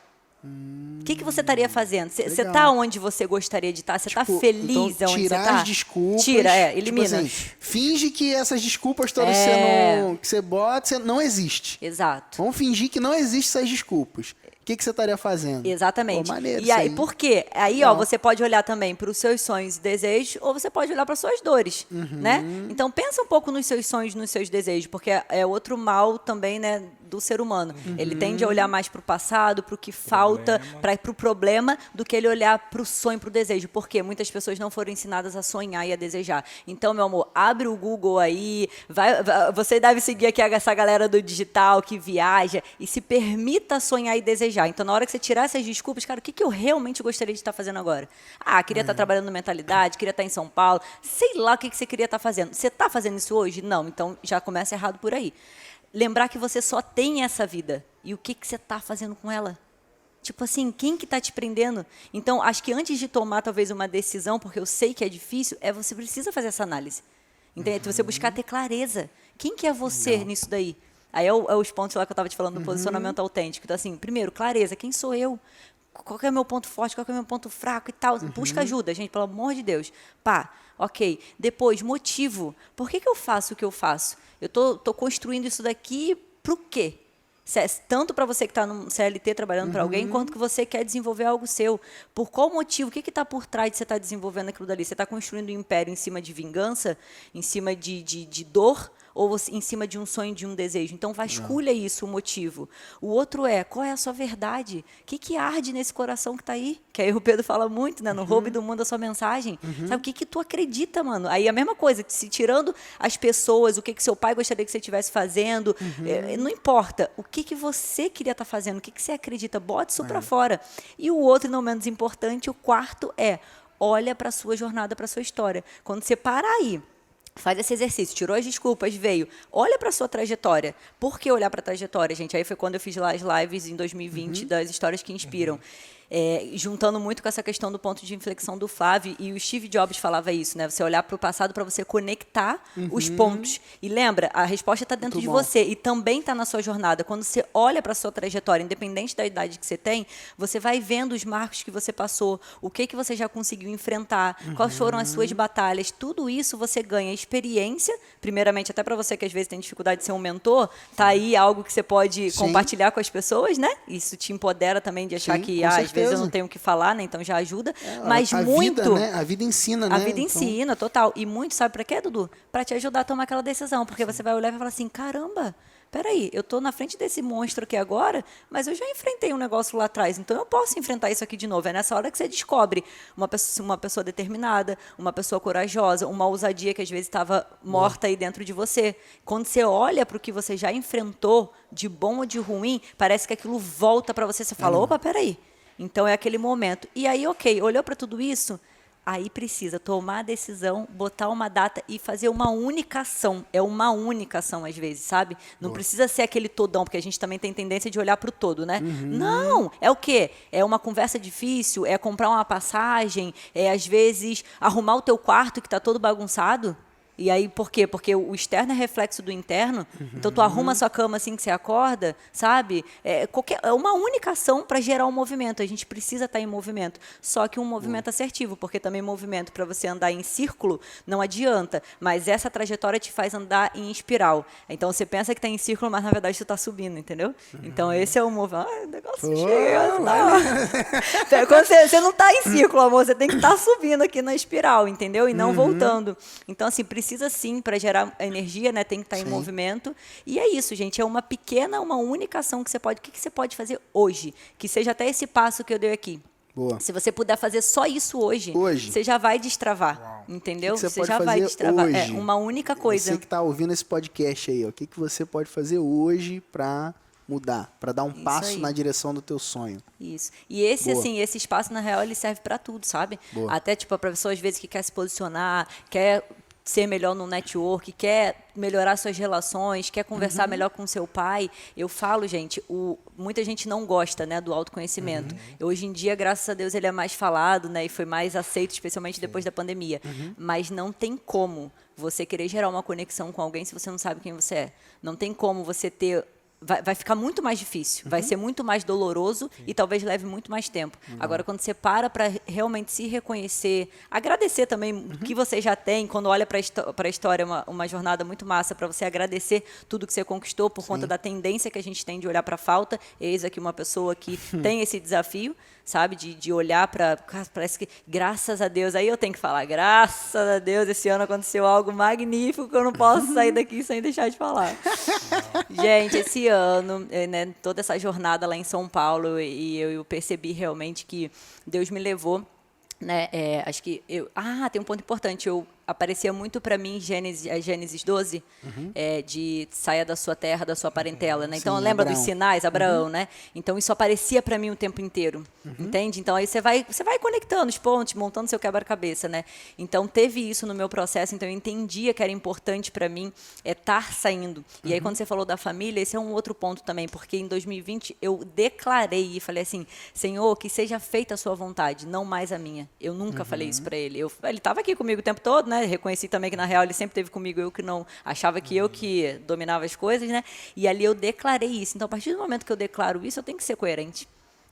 O que você estaria fazendo? Você está onde você gostaria de estar? Você está feliz então, onde você está? tirar as desculpas. Tira, elimina. Tipo assim, finge que essas desculpas todas que você bota, não existe. Exato. Vamos fingir que não existem essas desculpas. O que você estaria fazendo? Exatamente. Pô, maneiro, e aí, por quê? Aí, você pode olhar também para os seus sonhos e desejos, ou você pode olhar para as suas dores, né? Então, pensa um pouco nos seus sonhos, nos seus desejos, porque é outro mal também, né, do ser humano. Ele tende a olhar mais para o passado, para o que falta, para o problema, do que ele olhar para o sonho, para o desejo. Porque muitas pessoas não foram ensinadas a sonhar e a desejar. Então, meu amor, abre o Google aí, você deve seguir aqui essa galera do digital que viaja e se permita sonhar e desejar. Então, na hora que você tirar essas desculpas, cara, o que eu realmente gostaria de estar fazendo agora? Queria estar trabalhando no Mentalidade, queria estar em São Paulo, sei lá o que você queria estar fazendo. Você está fazendo isso hoje? Não, então já começa errado por aí. Lembrar que você só tem essa vida. E o que você está fazendo com ela? Tipo assim, quem que está te prendendo? Então, acho que antes de tomar talvez uma decisão, porque eu sei que é difícil, você precisa fazer essa análise. Entende? Você buscar ter clareza. Quem que é você nisso daí? Aí é os pontos lá que eu estava te falando do posicionamento autêntico. Então, assim, primeiro, clareza. Quem sou eu? Qual que é o meu ponto forte? Qual que é o meu ponto fraco e tal? Busca ajuda, gente, pelo amor de Deus. Ok. Depois, motivo. Por que eu faço o que eu faço? Eu tô construindo isso daqui pro quê? Tanto para você que está no CLT trabalhando para alguém, quanto que você quer desenvolver algo seu. Por qual motivo? O que está por trás de você estar desenvolvendo aquilo dali? Você está construindo um império em cima de vingança? Em cima de dor? Ou em cima de um sonho, de um desejo? Então, vasculha isso, o motivo. O outro qual é a sua verdade? O que arde nesse coração que está aí? Que aí o Pedro fala muito, né? No roube do mundo a sua mensagem. Sabe, o que tu acredita, mano? Aí a mesma coisa, se tirando as pessoas, o que seu pai gostaria que você estivesse fazendo, não importa. O que você queria estar fazendo? O que você acredita? Bote isso para fora. E o outro, e não menos importante, o quarto olha para a sua jornada, para a sua história. Quando você parar aí, faz esse exercício, tirou as desculpas, veio. Olha para a sua trajetória. Por que olhar para a trajetória, gente? Aí foi quando eu fiz lá as lives em 2020 das histórias que inspiram. Juntando muito com essa questão do ponto de inflexão do Flávio, e o Steve Jobs falava isso, né? Você olhar para o passado para você conectar os pontos. E lembra, a resposta está dentro de você e também está na sua jornada. Quando você olha para a sua trajetória, independente da idade que você tem, você vai vendo os marcos que você passou, o que você já conseguiu enfrentar, quais foram as suas batalhas. Tudo isso você ganha experiência, primeiramente até para você que às vezes tem dificuldade de ser um mentor, tá aí algo que você pode compartilhar com as pessoas, né? Isso te empodera também de achar que às vezes eu não tenho o que falar, né? Então já ajuda. Mas muito. Vida, né? A vida ensina, né? A vida ensina, total. E muito, sabe para quê, Dudu? Para te ajudar a tomar aquela decisão. Porque você vai olhar e vai falar assim: caramba, peraí, eu tô na frente desse monstro aqui agora, mas eu já enfrentei um negócio lá atrás, então eu posso enfrentar isso aqui de novo. É nessa hora que você descobre uma pessoa determinada, uma pessoa corajosa, uma ousadia que às vezes estava morta aí dentro de você. Quando você olha para o que você já enfrentou, de bom ou de ruim, parece que aquilo volta para você. Você fala: opa, peraí. Então, é aquele momento. E aí, ok, olhou para tudo isso, aí precisa tomar a decisão, botar uma data e fazer uma única ação. É uma única ação, às vezes, sabe? Não precisa ser aquele todão, porque a gente também tem tendência de olhar para o todo, né? Não! É o quê? É uma conversa difícil, é comprar uma passagem, é, às vezes, arrumar o teu quarto que está todo bagunçado. E aí, por quê? Porque o externo é reflexo do interno. Então, tu arruma a sua cama assim que você acorda, sabe? É uma única ação para gerar um movimento. A gente precisa estar em movimento. Só que um movimento assertivo, porque também movimento para você andar em círculo não adianta. Mas essa trajetória te faz andar em espiral. Então, você pensa que está em círculo, mas na verdade tu está subindo, entendeu? Então, esse é o movimento. Ai, o negócio chega. Quando você não está em círculo, amor, você tem que estar subindo aqui na espiral, entendeu? E não voltando. Então, assim, precisa sim, para gerar energia, né? Tem que estar em movimento. E é isso, gente. É uma única ação que você pode... O que você pode fazer hoje? Que seja até esse passo que eu dei aqui. Boa. Se você puder fazer só isso hoje, você já vai destravar. Entendeu? O que você pode já fazer vai destravar. hoje? É uma única coisa. Você que está ouvindo esse podcast aí, ó, o que você pode fazer hoje para mudar, para dar um passo na direção do teu sonho? Isso. E esse, assim, esse espaço, na real, ele serve para tudo, sabe? Boa. Até, tipo, a pessoa, às vezes, que quer se posicionar, quer ser melhor no network, quer melhorar suas relações, quer conversar melhor com seu pai. Eu falo, gente, muita gente não gosta, né, do autoconhecimento. Hoje em dia, graças a Deus, ele é mais falado, né, e foi mais aceito, especialmente depois da pandemia. Mas não tem como você querer gerar uma conexão com alguém se você não sabe quem você é. Não tem como você ter... Vai ficar muito mais difícil, vai ser muito mais doloroso e talvez leve muito mais tempo. Agora, quando você para realmente se reconhecer, agradecer também o que você já tem, quando olha para a história, uma jornada muito massa para você agradecer tudo que você conquistou por conta da tendência que a gente tem de olhar para a falta. Eis aqui uma pessoa que tem esse desafio, sabe, de olhar para... Parece que, graças a Deus, aí eu tenho que falar, graças a Deus, esse ano aconteceu algo magnífico que eu não posso sair daqui sem deixar de falar. Gente, esse ano, né, toda essa jornada lá em São Paulo, e eu percebi realmente que Deus me levou, né, acho que tem um ponto importante, aparecia muito para mim Gênesis 12, de saia da sua terra, da sua parentela, né? Então, lembra dos sinais, Abraão, né? Então, isso aparecia para mim o tempo inteiro, entende? Então, aí você vai conectando os pontos, montando seu quebra-cabeça, né? Então, teve isso no meu processo, então eu entendia que era importante para mim estar saindo. E aí, quando você falou da família, esse é um outro ponto também, porque em 2020 eu declarei e falei assim, Senhor, que seja feita a sua vontade, não mais a minha. Eu nunca falei isso para ele. Ele estava aqui comigo o tempo todo, né? Reconheci também que, na real, ele sempre esteve comigo, eu que não achava que eu que dominava as coisas, né? E ali eu declarei isso. Então, a partir do momento que eu declaro isso, eu tenho que ser coerente.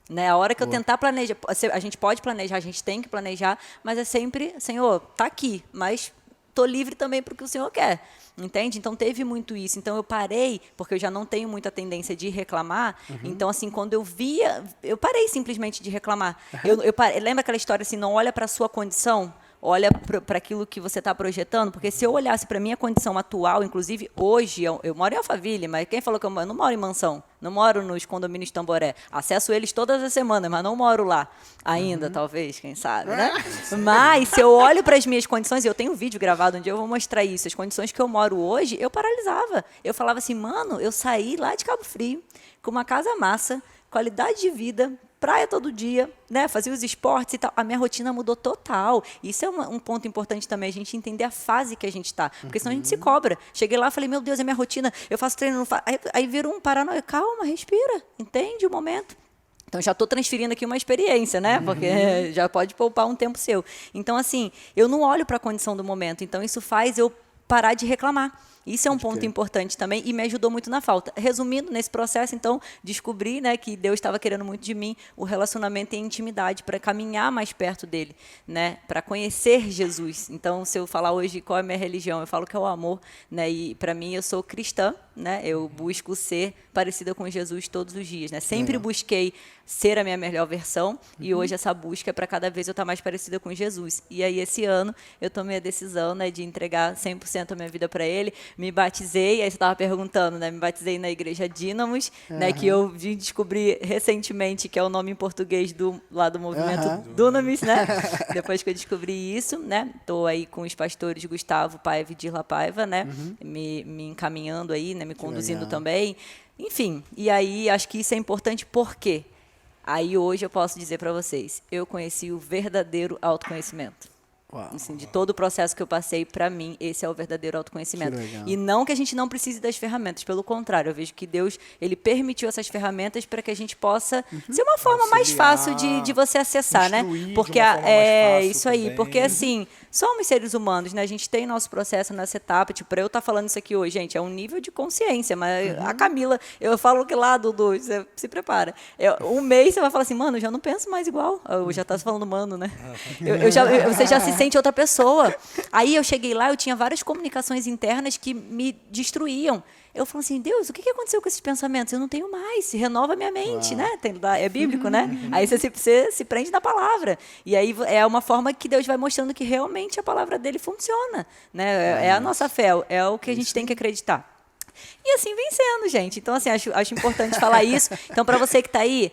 Né? A hora que eu tentar planejar, a gente pode planejar, a gente tem que planejar, mas é sempre, Senhor, tá aqui, mas tô livre também para o que o Senhor quer. Entende? Então, teve muito isso. Então, eu parei, porque eu já não tenho muita tendência de reclamar. Então, assim, quando eu via... Eu parei simplesmente de reclamar. Lembra aquela história assim, não olha para a sua condição, olha para aquilo que você está projetando, porque se eu olhasse para a minha condição atual, inclusive hoje, eu moro em Alphaville, mas quem falou que eu não moro em mansão? Não moro nos condomínios de Tamboré. Acesso eles todas as semanas, mas não moro lá ainda, talvez, quem sabe, né? Mas se eu olho para as minhas condições, e eu tenho um vídeo gravado, um dia eu vou mostrar isso, as condições que eu moro hoje, eu paralisava. Eu falava assim, mano, eu saí lá de Cabo Frio, com uma casa massa, qualidade de vida, praia todo dia, né? Fazia os esportes e tal. A minha rotina mudou total. Isso é um ponto importante também, a gente entender a fase que a gente está. Porque senão a gente se cobra. Cheguei lá e falei, meu Deus, é minha rotina, eu faço treino, não faço. Aí vira um paranoia. Calma, respira, entende o momento. Então, já estou transferindo aqui uma experiência, né? Porque já pode poupar um tempo seu. Então, assim, eu não olho para a condição do momento. Então, isso faz eu parar de reclamar. Isso é um ponto importante também e me ajudou muito na falta. Resumindo, nesse processo, então, descobri, né, que Deus estava querendo muito de mim o relacionamento e a intimidade para caminhar mais perto dele, né, para conhecer Jesus. Então, se eu falar hoje qual é a minha religião, eu falo que é o amor, né, e para mim eu sou cristã, né, eu busco ser parecida com Jesus todos os dias, né, sempre busquei ser a minha melhor versão e hoje essa busca é para cada vez eu estar mais parecida com Jesus. E aí esse ano eu tomei a decisão, né, de entregar 100% a minha vida para ele. Me batizei, aí você estava perguntando, né? Me batizei na igreja Dínamos, né? Que eu vim descobrir recentemente, que é o nome em português lá do movimento Dunamis, né? Depois que eu descobri isso, né? Estou aí com os pastores Gustavo Paiva e Dirla Paiva, né? Me encaminhando aí, né? Me conduzindo também. Enfim, e aí acho que isso é importante porque aí hoje eu posso dizer para vocês, eu conheci o verdadeiro autoconhecimento. Assim, de todo o processo que eu passei, para mim, esse é o verdadeiro autoconhecimento. E não que a gente não precise das ferramentas, pelo contrário, eu vejo que Deus, ele permitiu essas ferramentas para que a gente possa ser uma forma mais fácil de você acessar, né? Porque isso aí, também. Porque assim, somos seres humanos, né? A gente tem nosso processo nessa etapa, tipo, para eu estar falando isso aqui hoje, gente, é um nível de consciência, mas a Camila, eu falo que lá, Dudu, você se prepara. Um mês você vai falar assim, mano, eu já não penso mais igual. Eu já tá falando mano, né? Você já se sente outra pessoa. Aí eu cheguei lá, eu tinha várias comunicações internas que me destruíam. Eu falo assim, Deus, o que aconteceu com esses pensamentos? Eu não tenho mais, se renova minha mente, né? É bíblico, né? Aí você se prende na palavra. E aí é uma forma que Deus vai mostrando que realmente a palavra dele funciona, né? É a nossa fé, é o que a gente tem que acreditar. E assim vem sendo, gente. Então, assim, acho importante falar isso. Então, para você que está aí,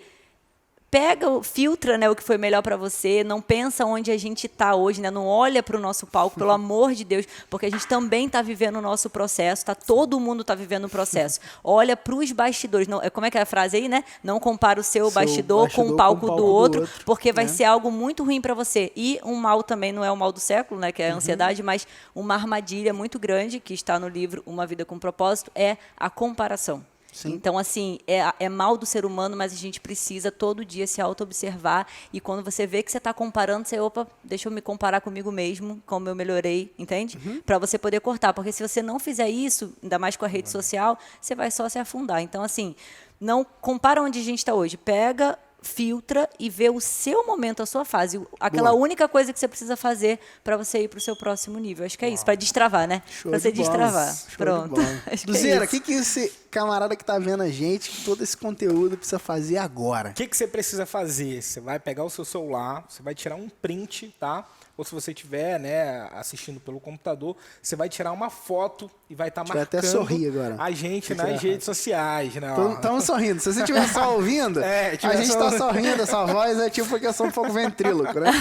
filtra, né, o que foi melhor para você, não pensa onde a gente está hoje, né, não olha para o nosso palco, pelo amor de Deus, porque a gente também está vivendo o nosso processo, todo mundo está vivendo o processo. Olha para os bastidores, não, como é que é a frase aí, né? Não compara o seu bastidor com o palco do outro, porque vai ser algo muito ruim para você. E um mal também, não é o mal do século, né, que é a ansiedade, mas uma armadilha muito grande, que está no livro Uma Vida com Propósito, é a comparação. Sim. Então, assim, é mal do ser humano, mas a gente precisa todo dia se auto-observar. E quando você vê que você está comparando, você, opa, deixa eu me comparar comigo mesmo, como eu melhorei, entende? Para você poder cortar. Porque se você não fizer isso, ainda mais com a rede social, você vai só se afundar. Então, assim, não compara onde a gente está hoje. Pega, filtra e vê o seu momento, a sua fase. Aquela única coisa que você precisa fazer para você ir para o seu próximo nível. Acho que é isso, para destravar, né? Para você destravar. Pronto. Duzeira, o que esse camarada que tá vendo a gente, que todo esse conteúdo precisa fazer agora? O que você precisa fazer? Você vai pegar o seu celular, você vai tirar um print, tá? Ou se você estiver, né, assistindo pelo computador, você vai tirar uma foto e vai estar marcando até sorrir agora. A gente nas redes sociais. Né? Estamos sorrindo. Se você estiver só ouvindo, a gente está sorrindo. Essa voz é tipo porque eu sou um pouco ventríloco, né?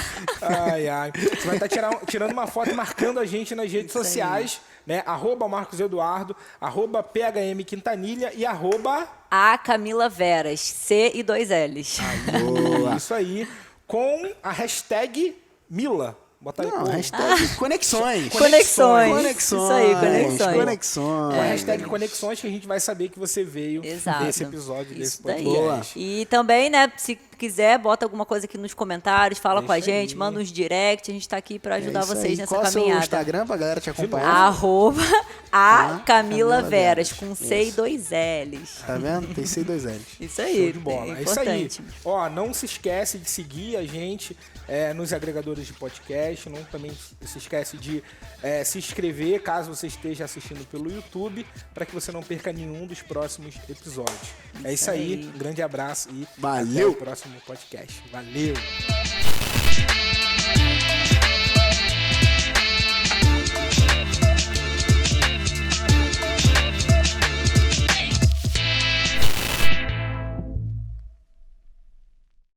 Ai. Você vai estar tirando uma foto e marcando a gente nas redes sociais, né? @MarcosEduardo, @PHMQuintanilha e a Camila Veras, C e 2 L's. Isso aí, com a hashtag Mila. Bota aí. Não, hashtag conexões. Conexões. Isso aí, conexões. Com a hashtag conexões que a gente vai saber que você veio desse episódio, desse podcast. E também, né, se quiser, bota alguma coisa aqui nos comentários, fala com a gente, manda uns direct, a gente tá aqui para ajudar vocês nessa caminhada. Qual é o seu Instagram pra galera te acompanhar? @Camila Veras, com C e 2 L's. Tá vendo? Tem C e 2 L's. Isso aí. Show de bola. É isso aí. Ó, não se esquece de seguir a gente nos agregadores de podcast. Não também se esquece de se inscrever, caso você esteja assistindo pelo YouTube, para que você não perca nenhum dos próximos episódios. É isso aí. Um grande abraço e valeu. Até o próximo podcast. Valeu!